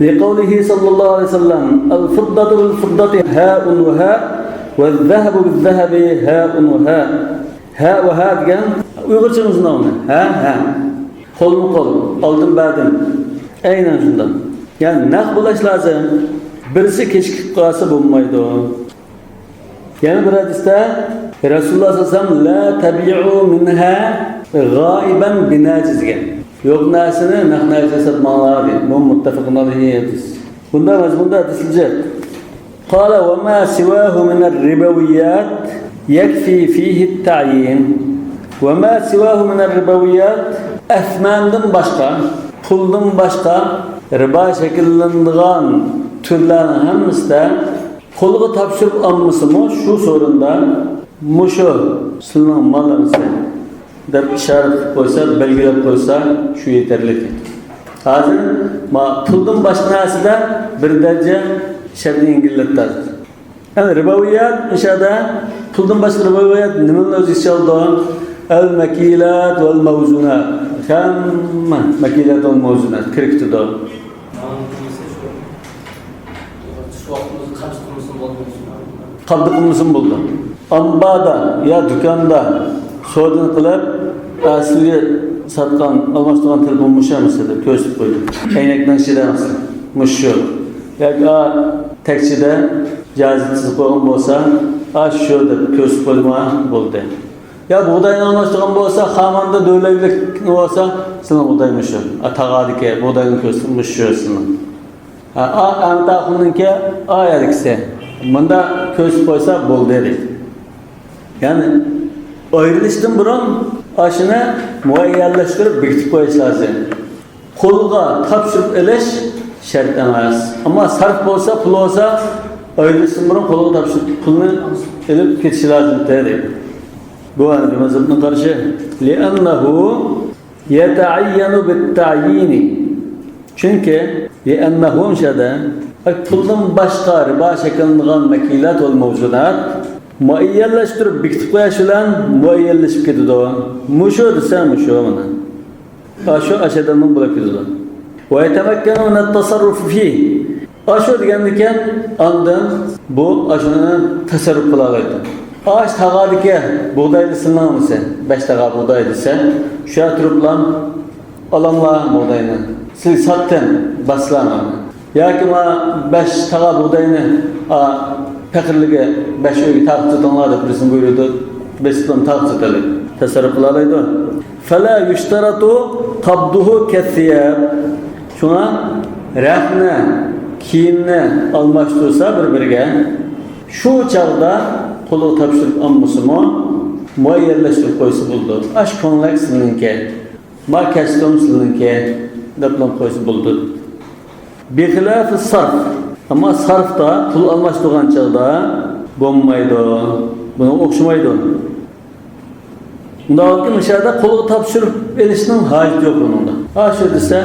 لِقَوْلِهِ sallallahu aleyhi ve sellem الْفِضَّةُ بِالْفِضَّةِ هَاءٌ وَهَاءٌ وَالذَّهَبُ بِالذَّهَبِ هَاءٌ وَهَاءٌ Ha ve ha degan Uyg'urchamizning nomi. Ha. Qo'lmu qo'l, oldin berdim. Aynan shundan. Ya'ni naq bo'lish lozim. Birisi kechikib qolsa bo'lmaydi. Yana bir hadisda Rasululloh sallallohu alayhi vasallam la tabi'u minha g'aiban binajizga. Yo'q narsani naq narsa sotmanglar dedi. Bu muttafaqun alayhi hadis. Bunda mazmunda hadislar قال وما سواه من الربويات يكفي فيه التعيين وما سواه من الربويات أثماندın başka, puldun başka riba şekillendiğin türlerin hemisi de koluğu tapşırıp alması mı şu sorunda muşu sılının mallarını de işaret koysa, belgelep koysa şu yeterli. Hazır puldun başka nasi de bir derece şerdi İngilizlerdir. Yani ribaviyat inşada puldun başka ribaviyat nemin öz işi oldu? El mekilat vel mevzunat. Kam mekilat vel mevzunat. Kirikti do.
Şu vaxtımızın kaçtığımızın olduğunu
Kaldıkımızın buldu. Ambada ya dükkanda soğudun kılıp asliye satkan, almıştıgan telefon muşa mesela köşk koydu. Eynekten şiremesi. Muşu. Ya tekçide cazitsiz koyun olsa şurada köşk koyma buldu. Ya buğdayın almıştıgan olsa hamanda dövlevilik olsa sana buğdaymış o. Tağadike buğdayın köşk muşu sana. Antaqının ki ayarikse. Bunda köşk koysa buldu dedi. Yani ayrılıştın burun aşını muayyenleştirip bekitip koyuş lazım. Kolga tapşırıp eleş şertten ayaz. Ama sarf olsa, pul olsa ayrılıştın burun kolga tapşırıp pulunu elip geçişi lazım dedi. Bu anı bir mezhebine karşı لِأَنَّهُ يَتَعَيَّنُ بِالتَّعْيِينِ Çünkü لِأَنَّهُ şede puldan başka riba şekillendiğin mekilat ol mevzunat muayyerleştirip bekitip koyuşulan muayyerleşip gidiyor o. Muşu desem muşu bana. Aşu aşedanın bulup gidiyor. Ve yetemekkenu minel tasarrufu fih. Aşu diken andın bu aşının tasarruf kılalaydı. Ağaç tağadike buğdaylısından mı sen? 5 tağa buğdaydı sen. Şu oturup lan alanla buğdayını. Siz sattın baslama. Ya ki ma 5 tağa buğdayını Pekirlige 5 öykü takip tutanlar da birisini buyurdu. 5 tutan takip tutanlar. Tasarruf kılalaydı. فَلَا يُشْتَرَطُ قَبْضُهُ كَثِّيَا Şuna rehne, kiyimne almıştırsa birbirine şu çağda kolu tapşırıp alması mı muayyerleştirip koysu buldu. Aşk konulak silinke, markastom silinke diplom koysu buldu. Bihilaf sarf ama sarfta pul almıştığın çağda bombaydı, bunu okşamaydı. Bunda ki dışarıda kolu tapşırıp elişinin hacı yok onunda. Aşağı desen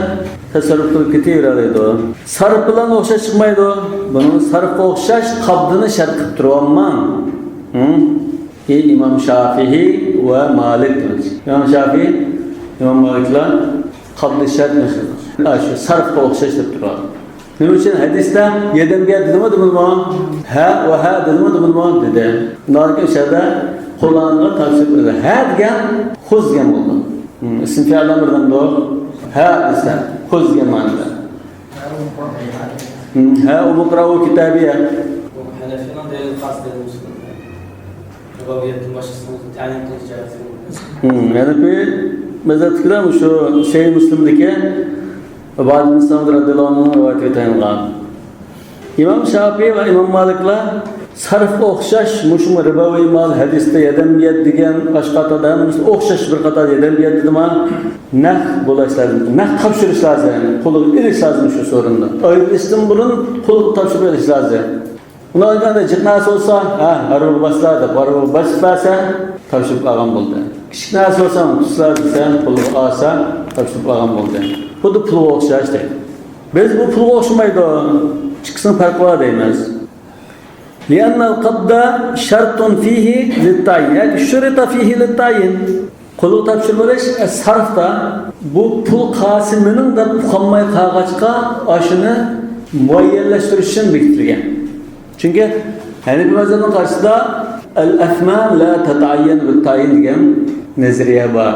tasarruflu kitiyorlarıydı o. Sarf bilen okşaş çıkmaydı o. Bunun sarf okşaş kabdını şart kıptırı olman. İmam Şafii ve Malik demek. İmam Şafii, İmam Malik'la kabdı şart meşhurdur. Aşağı sarf okşaş kıptırı. Bunun için hadiste yedin bir yer dedi mi mu? Ha ve ha dedi mi dedi. Bunlar ki dışarıda kullanılan tavsiye edilir. Ha diyen huz diyen oldu. İsim fiillerden doğru. Ha ise huz diyen manada. Ha umukravu kitabiye.
Hanefi'nin delil kastedilmiş. Ribaviyetin başkasını tayin kılacağız.
Yani bir mezatlıklar mı şu şey Müslim'deki Bazı Müslüman radıyallahu anh'ın rivayeti tayin İmam Şafii ve İmam Malik'la sarf okşaş muşum ribavi mal hadiste yedem biyet digen başka da okşaş bir kadar yedem biyet dedim ha nah bulaş lazım nah tapşırış lazım yani kulu iliş lazım şu sorunda ayrılıştın bunun kulu tapşırış lazım buna da çıkmaz olsa araba baslarda araba baslarsa tapşırıp ağam buldu küçük nasıl olsa tutsalar sen kulu alsa tapşırıp ağam buldu bu da pulu okşaş değil biz bu pulu okşamaydı çıksın farkı var değmez لأن القبض شرط فيه للتعيين. Yani şurada fihi للتعيين. Kolu tapşırılış sarfta bu pul kasiminin de pukanmay kağaçka aşını muayyerleştiriş için bektirgen. Çünkü hani bir mezhenin karşısında el-efman la tetayyen bil-tayin diyen nezriye var.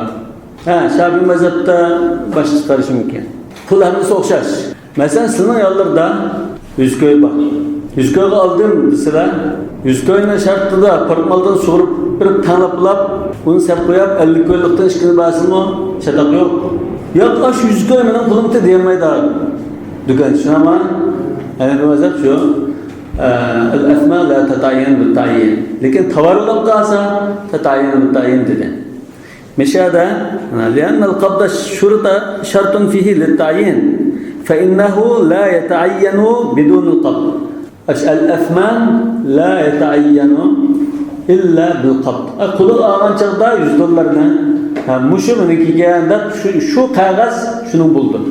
Şafii mezhepte baş çıkarışı mümkün. Pul hemisi okşaş. Mesela sınır yollarda yüzköy bak. Yüzköy'ü aldım mesela, yüzköy'ün şartı da parmaldan soğurup bir tanıplap, bunu sep koyup 50 köylükten işkini basın mı? Şatak yok. Yok aş yüzköy benim pulumtu diyemeydi abi. Dükkan için ama, yani bir mezhep şu, الأسماء لا تتعين بالتعيين لكن تورط قاسا تتعين بالتعيين dedi. مشاهدة لأن القبض شرط فيه للتعيين فإنه لا يتعين بدون القبض الأثمان لا يتعين إلا بالقبض قلق ağlan çağda $100 muşumuniki gelende şu kağıt şunu buldu.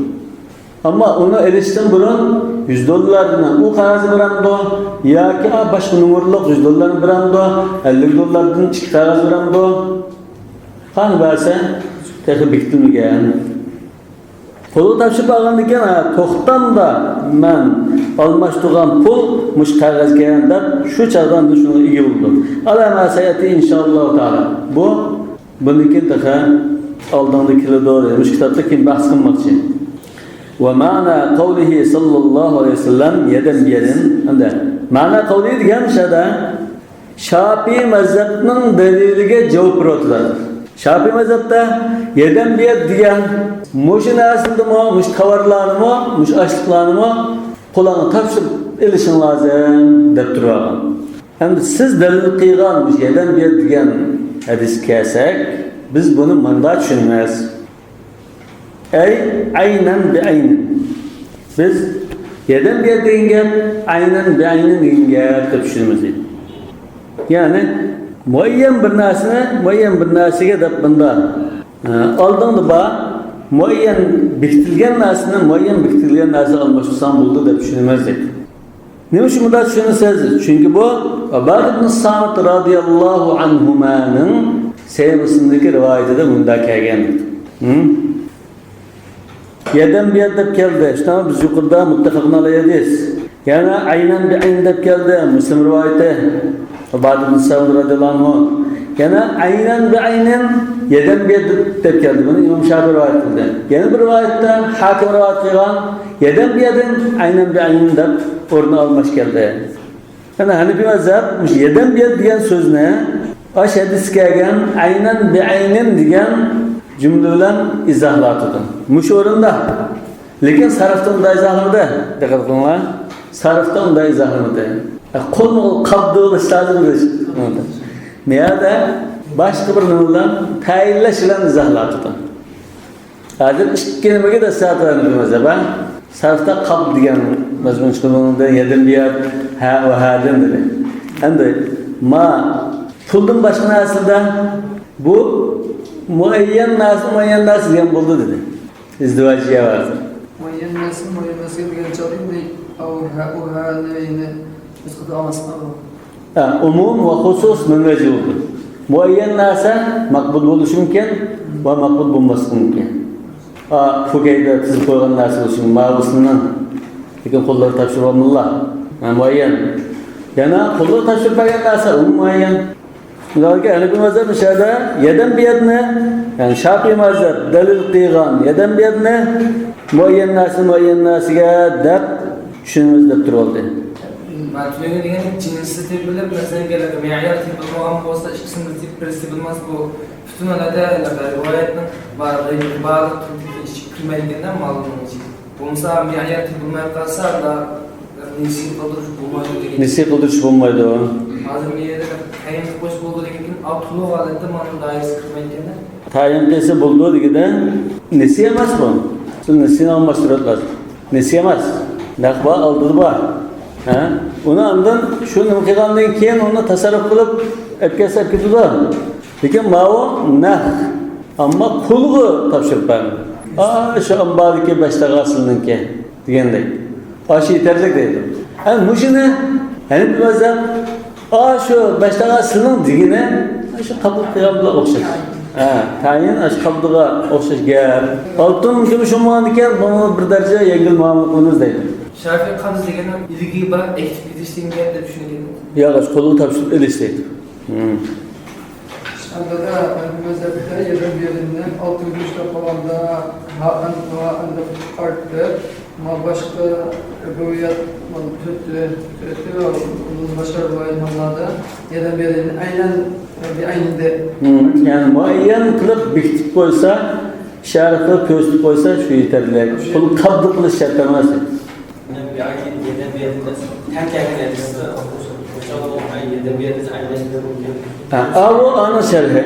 Ama onu erişten burun $100'dan o kağıdı biramdı ya ki başka numaralık $100 biramdı $50'dan çık kağıt biramdı kan verse tekrar biktim gelen pulu tapşırıp algandiken toxtan da men almaştığım pul muş kağıt gelende şu çağdan da şunu iyi buldu. Alama sayati inşallah taala bu bununki daha aldığındakiler doğru. Muş kitapta kim bahs kılmakçı. ومعنى قوله صلى الله عليه وسلم يدا بيد anda ma'na qavli degan shada Şafii mazhabning daliliga javob beradilar. Şafii mazhabda yedan biyad degan mush narsani mush tovarlarni mush ashliqlarni qo'lga topshirib elishing lozim deb turadi. Endi siz dalil qilgan mush yedan biyad degan hadis kelsak biz buni manda tushunamiz. Aynen bi aynen. Biz yerden bir yere aynen bi aynen deb tushunamiz. Yani muayyen bir narsega deb bunda oldingda ba muayyen bekitilgan narsani muayyen bekitilgan narsa almashsan bo'ldi deb tushunamiz. Nima shu muddat tushunasiz? Chunki bu Ubad ibn Samit radhiyallohu anhumaning sevgisindagi rivoyatida bunda kelgan. Yerden bir yerdep geldi. İşte biz yukarıda muttefakın alayadıyız. Yani aynen bir aynen dep geldi. Müslim rivayeti. Ubad ibn Samit radıyallahu anh. Yani aynen bir aynen yerden bir yerdep geldi. Bunu İmam Şafii rivayet kıldı. Yeni bir rivayette hakim rivayet kılgan. Yerden bir yerden aynen bir aynen dep orunu almış geldi. Yani Hanefi mezhep yerden bir yer diyen söz ne? Aş hadis kelgan aynen bir aynen diyen cümle bilan izohlatıdır. Muş o'rinda. Lekin sarfda unday izohlanadi. Diqqat qilinglar. Sarfda unday izohlanadi. Qo'lni qabdi qilish lozim. Meyada boshqa bir nima bilan tayinlash bilan izohlatydi. Hozir ikki nimaga da sarflanadi mazhaba. Sarfda qabd degan mazmun chiqarganda yedim biyat ha va hadin dedi. Endi ma puldan boshqa narsada bu muayyen nasıl diyen buldu dedi. İzdivacıya vardı.
Muayyen nasıl diyen çalayım da o haline üsküdü amasına bu.
Umum ve husus mümkün oldu. Muayyen nasıl makbul oluşu mümkün ve makbul bulması mümkün. Fukayda tizip koygan nasıl oluşu mağusının lekin kolları taşırılmıyorlar. Muayyen. Yani kolları taşırılmayan nasıl? Muayyen. Ularga Hanefi mazhab mishada yedan biyadni yani Şafii mazhab dalil qilgan yedan biyadni muayyan narsiga deb tushunamiz deb turibdi.
Matluga degan jinsi deb bilib narsaga keladi. Me'yor deb bilmagan bo'lsa ikkisini deb birisi bilmas bu futunalarda rivoyatning ba'zi turli qilmaydigandan ma'lum bo'ladi. Bo'lsa me'yor deb bilmay qolsa da nisi qildirish bo'lmaydi. Hozir meyada tayin qo'sh bo'ldi lekin avtulu holatda mana doirasi kirmaydi.
Tayin qilsa bo'ldi degida nisi emas bu. Siz nisini almashtiradilar. Nisi emas. Naqba oldi bor. Uni andan shu nima qilgandan keyin uni tasarruf qilib o'tkazib ketadi. Lekin ma'o nah. Ammo pulga topshirib berdi. Shu ambardagi 5 taqasiniki degandek. Aşı yeterlik deydi. Yani muşunu Hanefi mazhab şu 5 taqasının digine şu qabul qilganlar o'xshash. Tayin şu qabulga o'xshash gap. Oltin kumush bo'lgan ekan, buni bir daraja yengil muomala qilamiz deydi.
Şafii qabz degani ilgi bor, ekib ketishga deb tushungan.
Yo'q, qo'lga topshirib elish deydi.
Anda Hanefi mazhabida yedan berinden 6 yurtta qolganda anda farklı ama başka rivayet türlü başka rivayetlarda yedan berinden aynen bir aynında.
Yani muayyen qilib bekitib qo'ysa, sharhni ko'rsatib qo'ysa shu yetarli. Pul qabd qilish shart emas.
Bir ayet yedan bir edebiyatda tankaga edilsa, o'sha edebiyatda aylanishda mumkin.
Avu ana şerhi,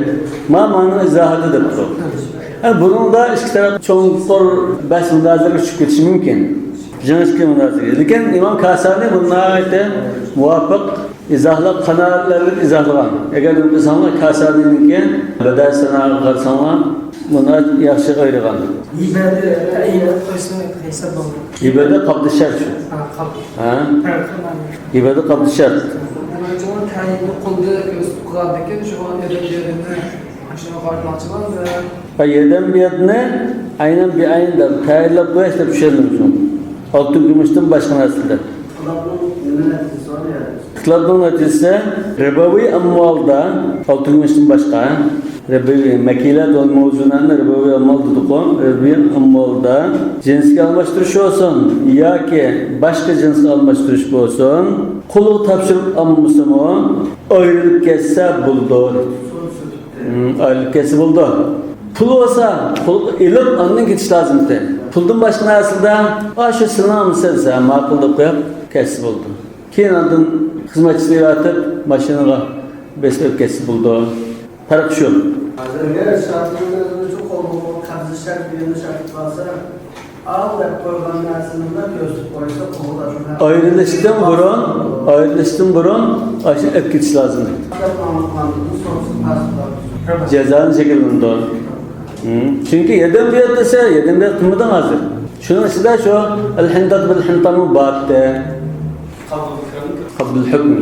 ma'noni izohidir bu. Bunun da ikki taraf cho'nqur bahs munozaraga tushib ketishi mumkin. Jinoyatga munozara. Lekin Imom Kasani bunday muvofiq izohlab qanoatlarni izohlagan. Agar insonlar Kasani'ninki badal sanoat qilsanlar, buni yaxshi ayirgan.
İbade ayet koysun hesap olur.
İbade qabli shart. Ha? İbade qabli shart.
Cuma tayinli qildi, ko'z qiladigan shu edebiyatni shuna qarmoqchiman va
Yerden bir yerdine aynen bir ayında tayinlab qo'yish deb tushundim. Oltin gumishdan boshqa narsalar. Ixtilofning natijasi riboviy amvolda oltin gumishdan boshqa riboviy makilat va mavzularni riboviy amol dedik-ku. Riboviy amvolda jinsga almashtirish olsun yoki boshqa jinsga almashtirish bo'lsin, qulluq topshirib olmasimi ayrilib ketsa bo'ldi. Ayrilib ketsa bo'ldi. Pul olsa, pul ilib ondan ketish lozimdi. Puldan boshqa narsada shu sinamni sensa ma'qul deb qo'yib ketsa bo'ldi. Keyin ondan xizmatchisi yotib mashinaga beslab ketsa bo'ldi. Farq shu.
Hozirgi shartlarni shu qo'lga qabzi shart bilan shart qilsa, deb qo'ygan narsani ko'rsatib qo'ysa, qo'lda shuna. Ayrılışdan burun aşı etkiliş lazım. Cezanın şekilde. Çünkü yedem bir yerdese, yedem bir kımıdan hazır. Şunun için de şu, el-hindat bil-hintamı baatte. Qabl hükmü.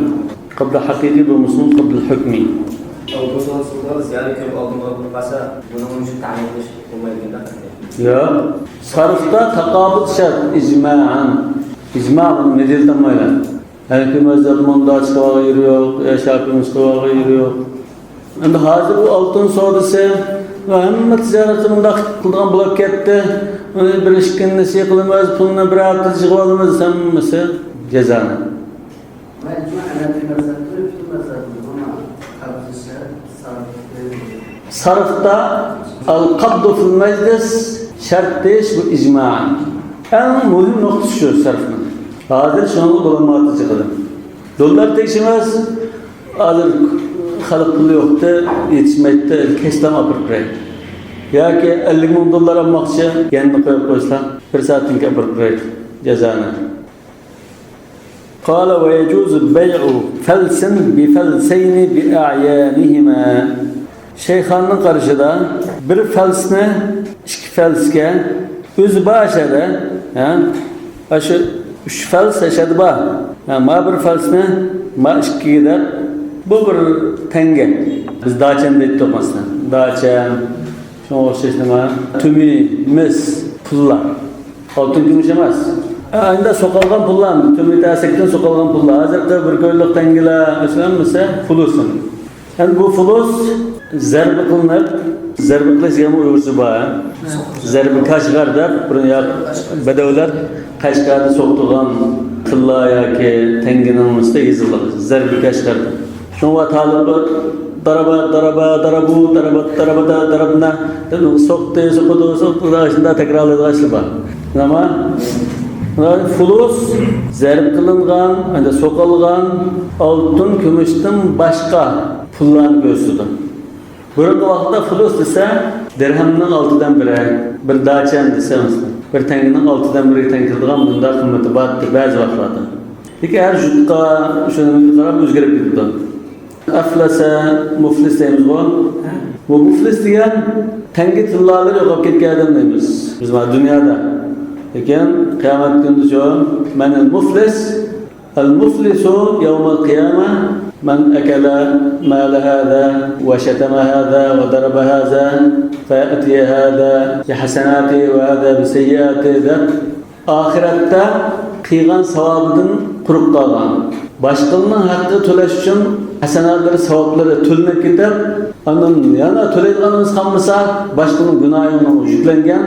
Qabl hakiki bu muslim qabl hükmü.
Bundan sonra ziyade köp aldım olmasa bunun için tayin ediş olmayacak.
Ya, sarfta takabut şart icma'an. İcma'ın nedirden böyle. Her kim mezhebinde açıklığa yürüyor, yaşapımız kıvağa yürüyor. Şimdi hazır bu altın sorusu ve hemen ticaretinde kıldan bulup gitti. Bir işkinde şey kılmaz, puluna bir hafta çıkıvalımız sen mesela cezanı. Sarfta al-kabdu fil meclis şart değil bu icma'an. En mühim noktası şu sarfın. Hazır şunu bulunmakta çıkılır. Dolar tekşimez, hazır halık pulu yoktu, yetişmekte, keslem apırpırayı. Ya ki 50 milyon dolar almakçı, kendini koyup koysa, bir saatinki apırpırayı cezanı. قال ويجوز بيع فلس بفلسين بأعيانهما. Şeyhanın karşıda bir felsine, iki felske, üz başede, aşı üç fels eşedi ba. Ma bir felsine, ma iki gider. Bu bir tenge. Biz daçen deyip olmasına. Daçen, şuna okşayışına ma. Tümü, mis, pulla. Altın gümüş emez. Aynı sokalgan pullan, tümü tersekten sokalgan pulla. Hazırda bir göllük tengiler, mesela fulusun. Yani bu fulus zerbi kılınır. Zerbi kılışıya mı uyursu bağı? Zerbi kaşgardır. Bunu ya bedevler kaşgarda soktuğun kılla ya ki tenginin üstü yazılır. Zerbi kaşgardır. Şunu va talıbı darabına soktu aşında tekrarladı aşıba. Ama fulus zerbi kılıngan, sokalgan altın kümüşten başka pullarını gösterdi. Burada vaxtda fulus dese dirhemnin 6'dan biri, bir daçen dese mesela, bir tenginin 6'dan biri tenkildiğen bunda kıymeti battı bazı vaxtlarda. Peki her jutka şunu qarab özgürüp gitti. Aflasa muflis deyimiz bu. Bu muflis diyen tengi tıllarları yoqab ketgan adam deymiz. Biz dünyada. Lekin kıyamet günü şu, men el-muflis, el-muflisu yevmel kıyama من أكل مال هذا وشتم هذا وضرب هذا فيأتي هذا بحسناته وهذا بسيئاته ذا آخرette kıygan savabının kurup kalgan. Başkalarının hakkı töleş için hasenatları, savabları tölünüp gidip onun yana töleydiğiniz kalmasa başkalarının günahına yüklengen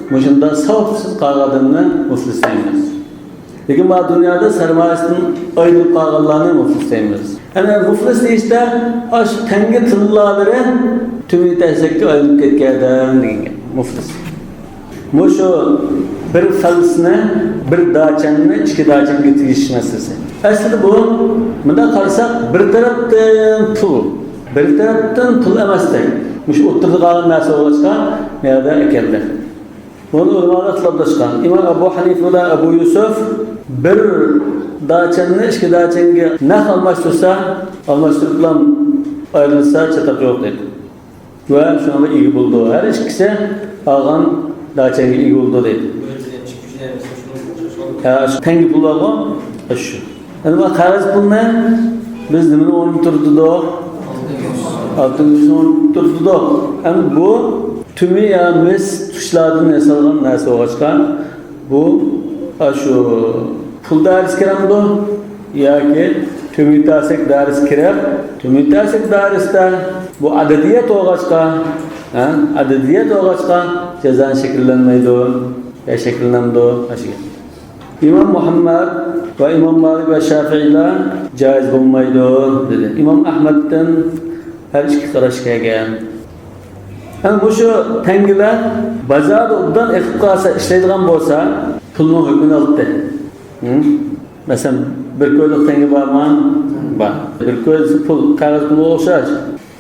muşunda savapsız kalgadığını muflis deyimiz. Lekin bu dünyada sermayesinin ayrılıp kalganlarını muflis deyimiz. Yani muflis deyişte aş tengi tılları tümü tehsekte ayrılıp ketken degan muflis. Muşu bir xalısını, bir daçanını, iki daçan getiriş meselesi. Aslında bu, bunda qarsak bir taraftan pul emasdi. Muşu o'ttirdi qalan narsa bo'lsa, nerede ekenler. Bunu ulamalar tilablaşkan. İmam Abu Hanife ve Abu Yusuf bir daçanını, iki daçanga naq almashtırıp ayrılsa çatak yok dedi. Ve şuna iyi buldu. Her ikisi alğan daçanga iyi buldu dedi. Tengi pullarga şu. Yani bu qog'oz pulni biz nimani o'rnitirdik? 600 o'rnitirdik. Yani bu tümü ya mis tuşlardan yasalgan narsa bo'lgan. Bu şu pul dariz kiramdi yoki tümütasek dariz kirab, tümütasek darisda bu adadiyat bo'lgan, cezan şekillenmeydi, ya şekillenmedi. İmam Muhammed ve İmam Malik ve Şafii'ler caiz bulmaydı dedi. İmam Ahmed'den her iki qarash kelgan. Yani bu şu tengiler bazarda obdan eqib qalsa ishlaydigan bo'lsa, pulning hukmini oldi. Mesela bir ko'ylak tengi bormi? Bor. Bir ko'ylak pul, qog'oz pul o'xshash.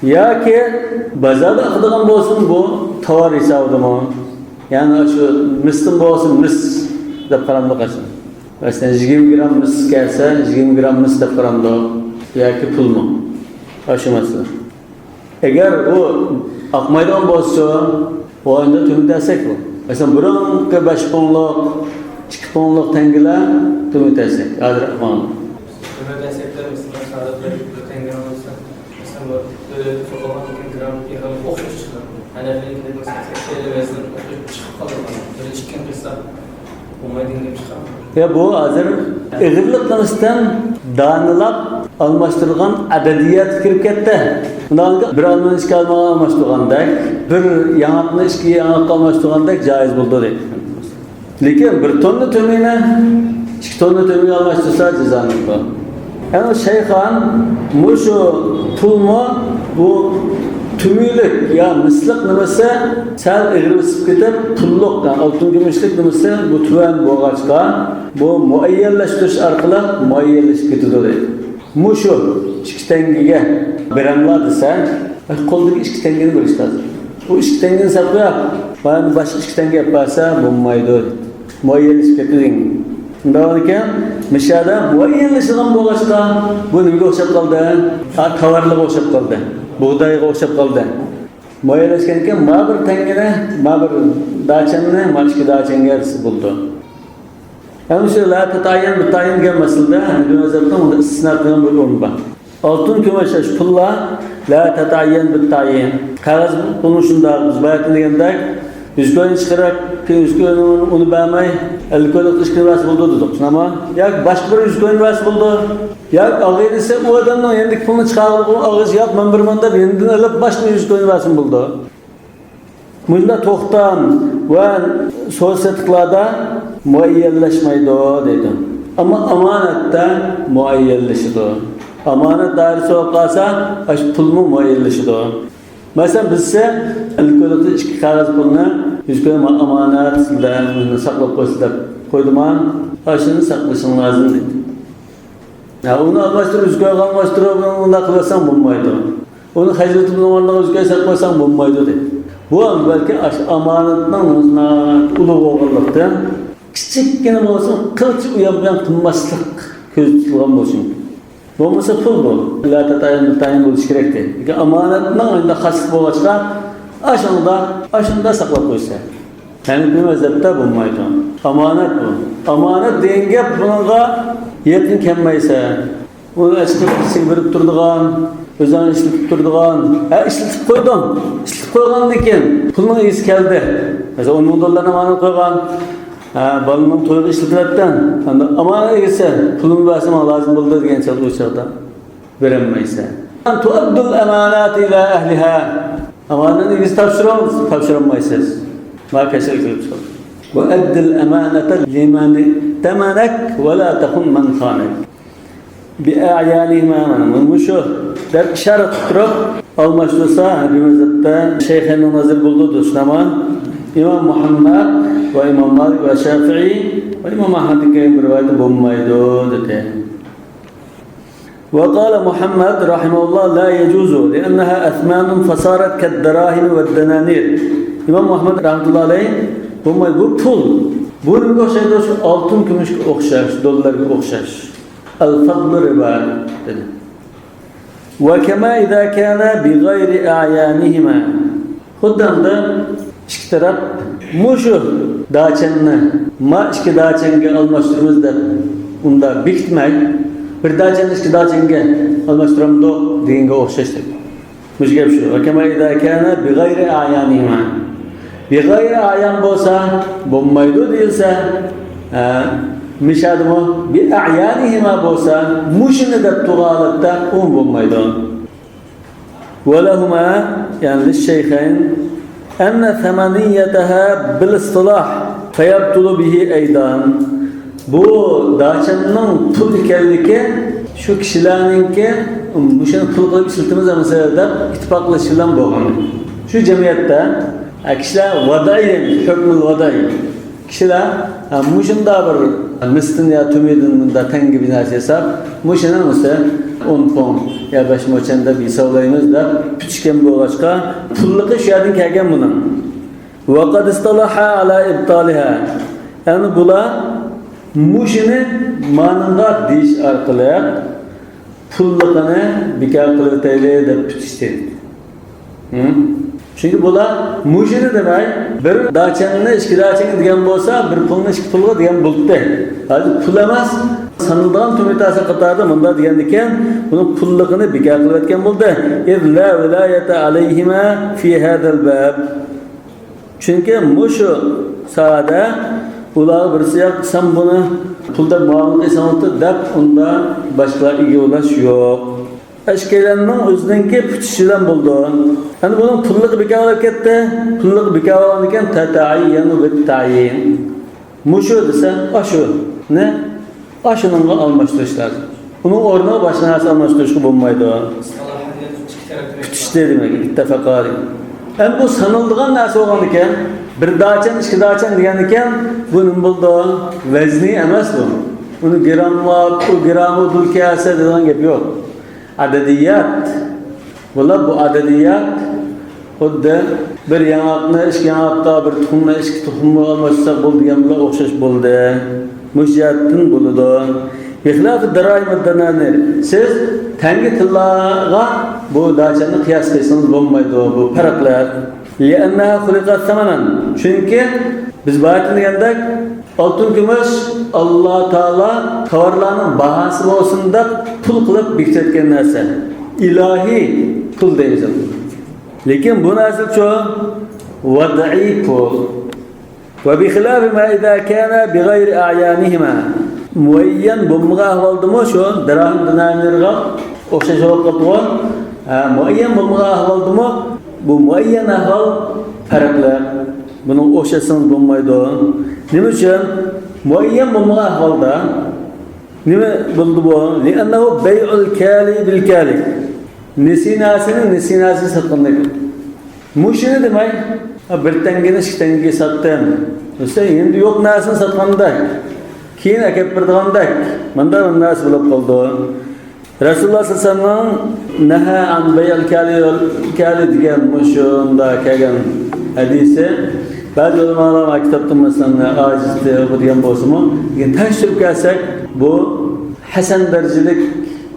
Yoki bazarda aqdigan bo'lsin bu tovar hisobidami? Yani şu mislim bo'lsin, mis deb qaramda qachon. Mesela 20 gram mis kelsa, 20 gram mis deb qaramda yoki pulmi? Shu masala. Eğer o akmaydan bo'lsa, o anda tümütasek bu. Mesela burunki 5 ponluk, 2 ponluk tengilar tümütasek. Adir akman.
Tümütasekler mesela sadatlar tengi olsa, mesela böyle sokağa gram yarım okumuş çıkar. Hani belki mesela 80 vezir çıkıp kalır. Böyle çıkan kısa olmayın gibi çıkar.
Ya bu hazır eğirliklanıştan danılap almashtırgan adadiyat kirib ketdi. Bundan bir alman iki alman almashtırgandek, bir yanatni iki yanatni almashtırgandek jaiz bo'ldi deydi. Lekin bir tonna tömini, 2 tonna tömini almashtırsa cezanı var. Yani şeyhan mushu pulmu bu tümülük ya mislik nimasi sal egrilib ketib pulluq oltin gumishlik nimasi bu tuvan bo'lg'achqa bu muayyanlashtirish orqali muayyanlashib ketadi deydi. Mushu 2 tengiga beramlar desa, qo'ldagi 2 tengini berish lazım. Bu 2 tengini saqlab, bana boshqa 2 tengi yaparsa bo'lmaydi. Muayyanlashib ketadi. Bundan ekan, mishada muayyanlashgan bo'lg'achqa bu nimaga o'xshab qoldi? Tovarlarga o'xshab qoldi. Buğdayga o'xshab qoldi. Muayyanlashgan ekan, ma bir tengini, ma bir dachanni, ma 2 dachanga bo'ldi. Yani şu la tatayin gelmesinde hani mazhabdan onda istisna qilgan bir o'rin bor. Oltin kumashash pullar la tatayin bitayin. Qog'oz pulni shunda biz bayatni degandek 100 ko'yin chiqarib, 100 ko'yin uni bermay 50 ko'yinlik ishki vas bo'ldi dedik. Ama yo'q boshqa bir 100 ko'yin vas bo'ldi. Yo'q og'iz esa u odamning endi pulni chiqarib, og'iz yo'q men bir manda endi olib boshqa 100 ko'yin vasim bo'ldi. Mulla to'xtam va so'zsatlarda muayyanlashmaydi dedi. Ama amanatda muayyanlashadi. Amanat dairasi bo'lsa, ash pulni muayyanlashadi. Masalan bizsa alkolda 2 qog'oz pulni 100 ko'm amanat sizda saqlab qo'yinglar. Qo'ydimmi? Ashini saqlashing lozim dedi. Ya uni almashtirib 100 ko'm almashtirib unda qilsam bo'lmaydi. Uni hajrat bilan o'rniga 100 ko'm saqlab qo'ysam bo'lmaydi dedi. Bu belki amanatning ulug' o'g'irlikdan kichikkina bo'lsin, qilch uyan qilmaslik ko'z tutilgan bo'lsin. Bo'lmasa pul bu. La tayin bo'lish kerak deydi. Lekin amonatning endi xasli bo'lg'achqa ashunda saqlab qo'ysa. Yani bir mazhabda bo'lmaydi. Amonat bu. Amonat degan gap bunga yaqin kelmaysa, uni achib singdirib turadigan, o'zini ishlatib turadigan, ishlatib qo'ydim. Ishlatib qo'ygandan keyin pulning esi keldi. Mesela 10 ming dollarni amonat qo'ygan, balının toyuq işletirətdən, ama ise pulun versin lazım buldu degan çal o çağda veremeyse. Tuaddul emanat ila ehliha. Amanatı biz tavşıramayız. Ma kesil kılıp çal. Ve eddil emanata liman temenek ve la tekun men khanek. Bi a'yanihima men muşu der işaret tutup almıştırsa bir mezhepte şeyhin nazır buldu dostama İmam Muhammed ve İmam Malik ve Şafii ve İmam Ahmed'in bir rivayeti bulunmaydı dedi. وقال محمد رحمه الله لا يجوز لأنها أثمان فصارت كالدراهم والدنانير. İmam Muhammed rahmetullahi aleyh bu pul. Bunun okşaydı şu altın gümüş okşar, dolar gibi okşar. El-fadl riba dedi. وكما إذا كان بغير أعيانهما. Huddan da iki taraf muşu daçanını ma iki daçange almashtırmızda unda bikitmay bir daçanı iki daçange almashtırmda degenge okşaştır. Muş gap şu. وكما إذا كان بغير أعيانهما. بغير أعيان bolsa bommaydı değilse mişadımı bir a'yanihima bolsa muşunu da tuğalıkta bommaydı. ولهما يعني للشيخين أن ثمانيتها بالاصطلاح فيبطل به أيضا. Bu daçanın pul ikenliki şu kişilerinki muşunu pul kılıp işletimiz mesela ittifaklaşılan boğan. Şu cemiyette kişiler vadayın, hükmül vadayın. Kişiler muşunda bir mistin ya tümidin da ten gibi narsa hesap muşunun mesela 10 pon ya 5 moçanda bir savlayımız da küçükken bu olaşka pulluqı şu yerden kelgen bunun. Ve kad istalaha ala ibtaliha. Yani bula muşunu manında diş arkalı pulluqını bika kılıp teyle de pütüştü. Çünkü bular muşunu demek bir daçanını iki daçanı diyen bolsa bir pulunu iki pulga diyen buldu. Hadi pul emas sanıldan tümitası qatarda bunda degeniken bunun pulluğunu bika qilib etgan bo'ldi. İz la vilayata alayhima fi hadal bab. Çünkü muşu sahada ular birisi yok sen bunu pulda muamele etsanotda deb unda başka ega ulash yo'q. Eşkeleninin özündeki pütüşüden buldu. Yani bunun pulluq bika ketdi. Pulluq bika olanken tata'ayyanu bit-ta'yin. Muşu desen aşı. Ne? Aşının almashtırışlar. Bunun ornuna başına nasıl almashtırışı bulmaydı. Pütüşte demek, ittifakari. Yani bu sanıldığın nasıl olan iken, bir daçan, iki daçan diyen iken, bunun bulduğu vezni emas bu. Bunu gramı dulkiyase dediğin gibi yok. Adediyat. Valla bu adediyat xuddi bir yanatni iki yanatda bir tuxumni iki tuxumni almashsa bo'ldi degan bilan o'xshash bo'ldi. Mujjatdan bo'ladi. Bixilaf darahim ad-dananir. Siz tangi tillaga bu dachani qiyos qilsangiz bo'lmaydi bu farqlar. Li'annaha xuliqat thamanan. Chunki biz baytni degandek oltin kumush Alloh taolo tovarlarning bahasi bo'lsin deb pul qilib bekitgan narsa. İlahi pul deymiz. Lekin bu narsa şu vad'i pul. Ve bi xilaf ma iza kana bi gayri a'yanihima. Muayyan bulmaga ahvaldımı şu dirham dinarlarga o'xshash qilgan. Muayyan bulmaga ahvaldımı bu muayyan ahval farqlar. Bunu o'xshasangiz bo'lmaydi. Nima uchun? Muayyan bulmaga ahvalda nima bo'ldi bu? Li'annahu bay'ul kali bil kali. Nesinasının nesinasını satqanlık. Muşunu demek, bir tengeni iki tengeni sattım. Mesela şimdi yok nasını satqandak. Keyin akep birdiğandak. Manda nasıl bulup oldu. Resulullah sallallahu aleyhi ve sellem neha an bay'ul kali degan muşunda kelgan hadisi. Bazı ulamalar kitapta mesela acizdi bu degan bo'lsa-mu, tashkil qilsak bu hasan darajalik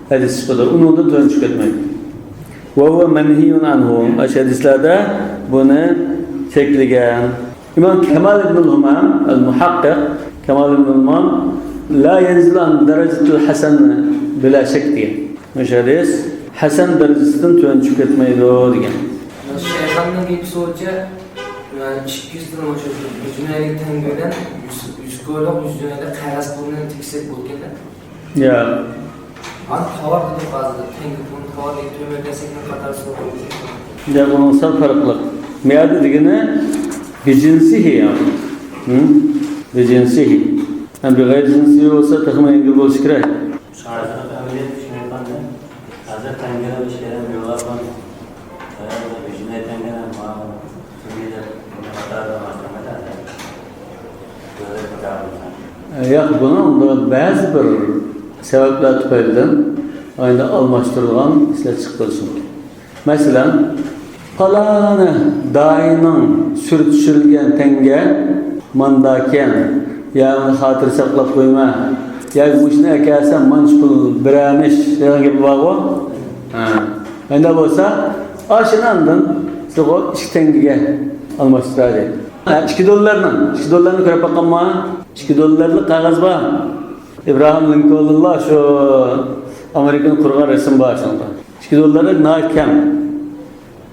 hadis chiqadi. Undan to'g'ri chiqib ketmaydi. وهو منهي عنه. أشهدslerde bunu çekligen. İmam Kemal ibn al-Humam el-Muhakkik Kemal ibn al-Humam la yenzil an derecetul hasan bila şek diye. Meşhedis hasan derecesinden tüyen çıkartmaydı o diye.
Şeyhanın gibi soğuca 200 lira olacak. 100 liraya tengöden 100 koyuluk 100 liraya kayras bulunan tiksek bulganda.
Ya.
An tavar dedi bazı tengi bunu tavar ekliyor destekten katarsı olur.
Ya bunun sal farklı. Meadı digine bicinsihi yani. Bicinsihi. Yani bir gayri cinsi olsa takıma engel bol şikray.
Şarjına tahmin etmişim efendim. Hazır tengene bir şeyler diyorlar bana. Gücüne tengene var.
Yo'q, buni ba'zi bir sabablar tufaylidan ayda almashtirilgan ishlab chiqilishi mumkin. Masalan, falani doining surtishilgan tanga mandakan, ya'ni xotir saqlab qo'yma, yoki mushni akasan manch pul biramish degan gap borku. Endi bo'lsa, oshinandan sigo 2 tangaga almashtiradi. $2 dollarni ko'rib boqqanman. $2 qog'oz bor. Abraham Lincolnlar şu Amerika'nın kurgan resim başında. $2 nakam.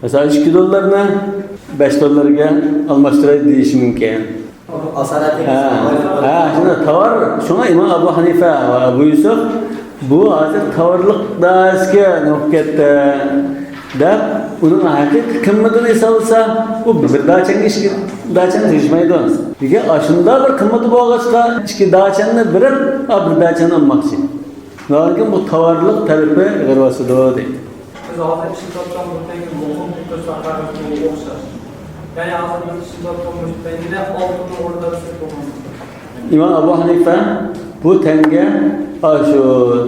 Mesela $2'ni $5'ga almashtiradi deyish mumkin. Şimdi tovar, şuna İmam Abu Hanife ve Abu Yusuf bu hozir tovarlik darsga nokatda deb uning haqiqiy qimmatini hisoblasa, bu bir dachani tegishmaydi. Nega ashunda bir qimmati bo'lg'achqa ikki dachani birib, bir dachani olmoqchi. Lekin bu tovarlik tarafi g'irvasidir deydi.
Biz hozir ishni topgan bo'lsangiz, muhim bir ko'rsatmalarga o'xshash. Yani hozir ishni topgan bo'lsangiz, oltinni o'rtasida bo'lmaydi.
İmam Abu Hanife bu tenge şu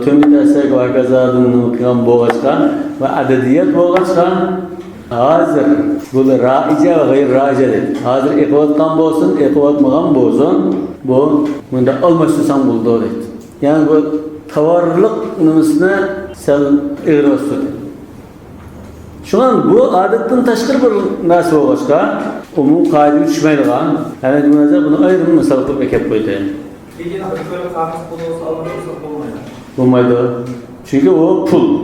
tümitasak ve kazadın kılan boğaçka ve adediyet boğaçka hazır bu raice ve gayr raice değil. Hazır ekvatkan bolsun, ekvatmagan bolsun bu bunda almışsan buldu dedi. Yani bu tavarlık numusuna sel iğrosu. Şu an bu adetten taşkır bir narsa boğaçka umum kaide düşmeydiğen yani bunu ayrım misal kılıp ekip koydu. Olmaydı. Çünkü o pul.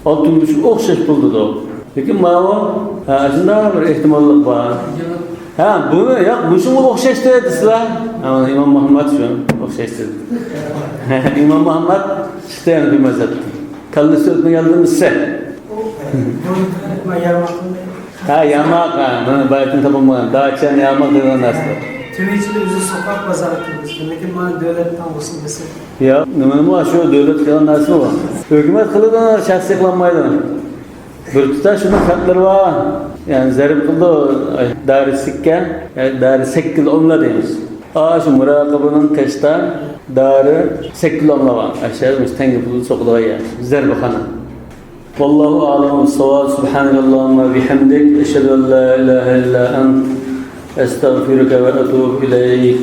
Altın düşük okşaş puldu da o. Peki mava aslında bir ihtimallık var. Bunu ya bu şunu okşaş dedi sizler. Ama İmam Muhammed şu okşaş dedi. İmam Muhammed işte bir mezhep. Kallı sözüne geldiniz sen. Yamak ben bayatın tamamladım. Daha çen yamak dediğin nasıl?
Tümeyçili bizi sokak pazarı kılmıştı. Lekin bana devletten olsun desin.
Ya, nima şu devlet kılan narsa var. Hükümet kılıdan şahsi kılanmaydı. Bir tutar şunun katları var. Yani zarif kıldı daire sikke, yani daire 8 onla deyimiz. Şu murakabının kaçta daire 8 onla var. Aşağıda müstengi pulu sokuluğa yer. Zarif khana. Wallahu a'lamu bis-savab. Subhanakallahumma bihamdik. Eşhedü en la ilahe illa ent. Estağfiruke ve etûbü ileyk.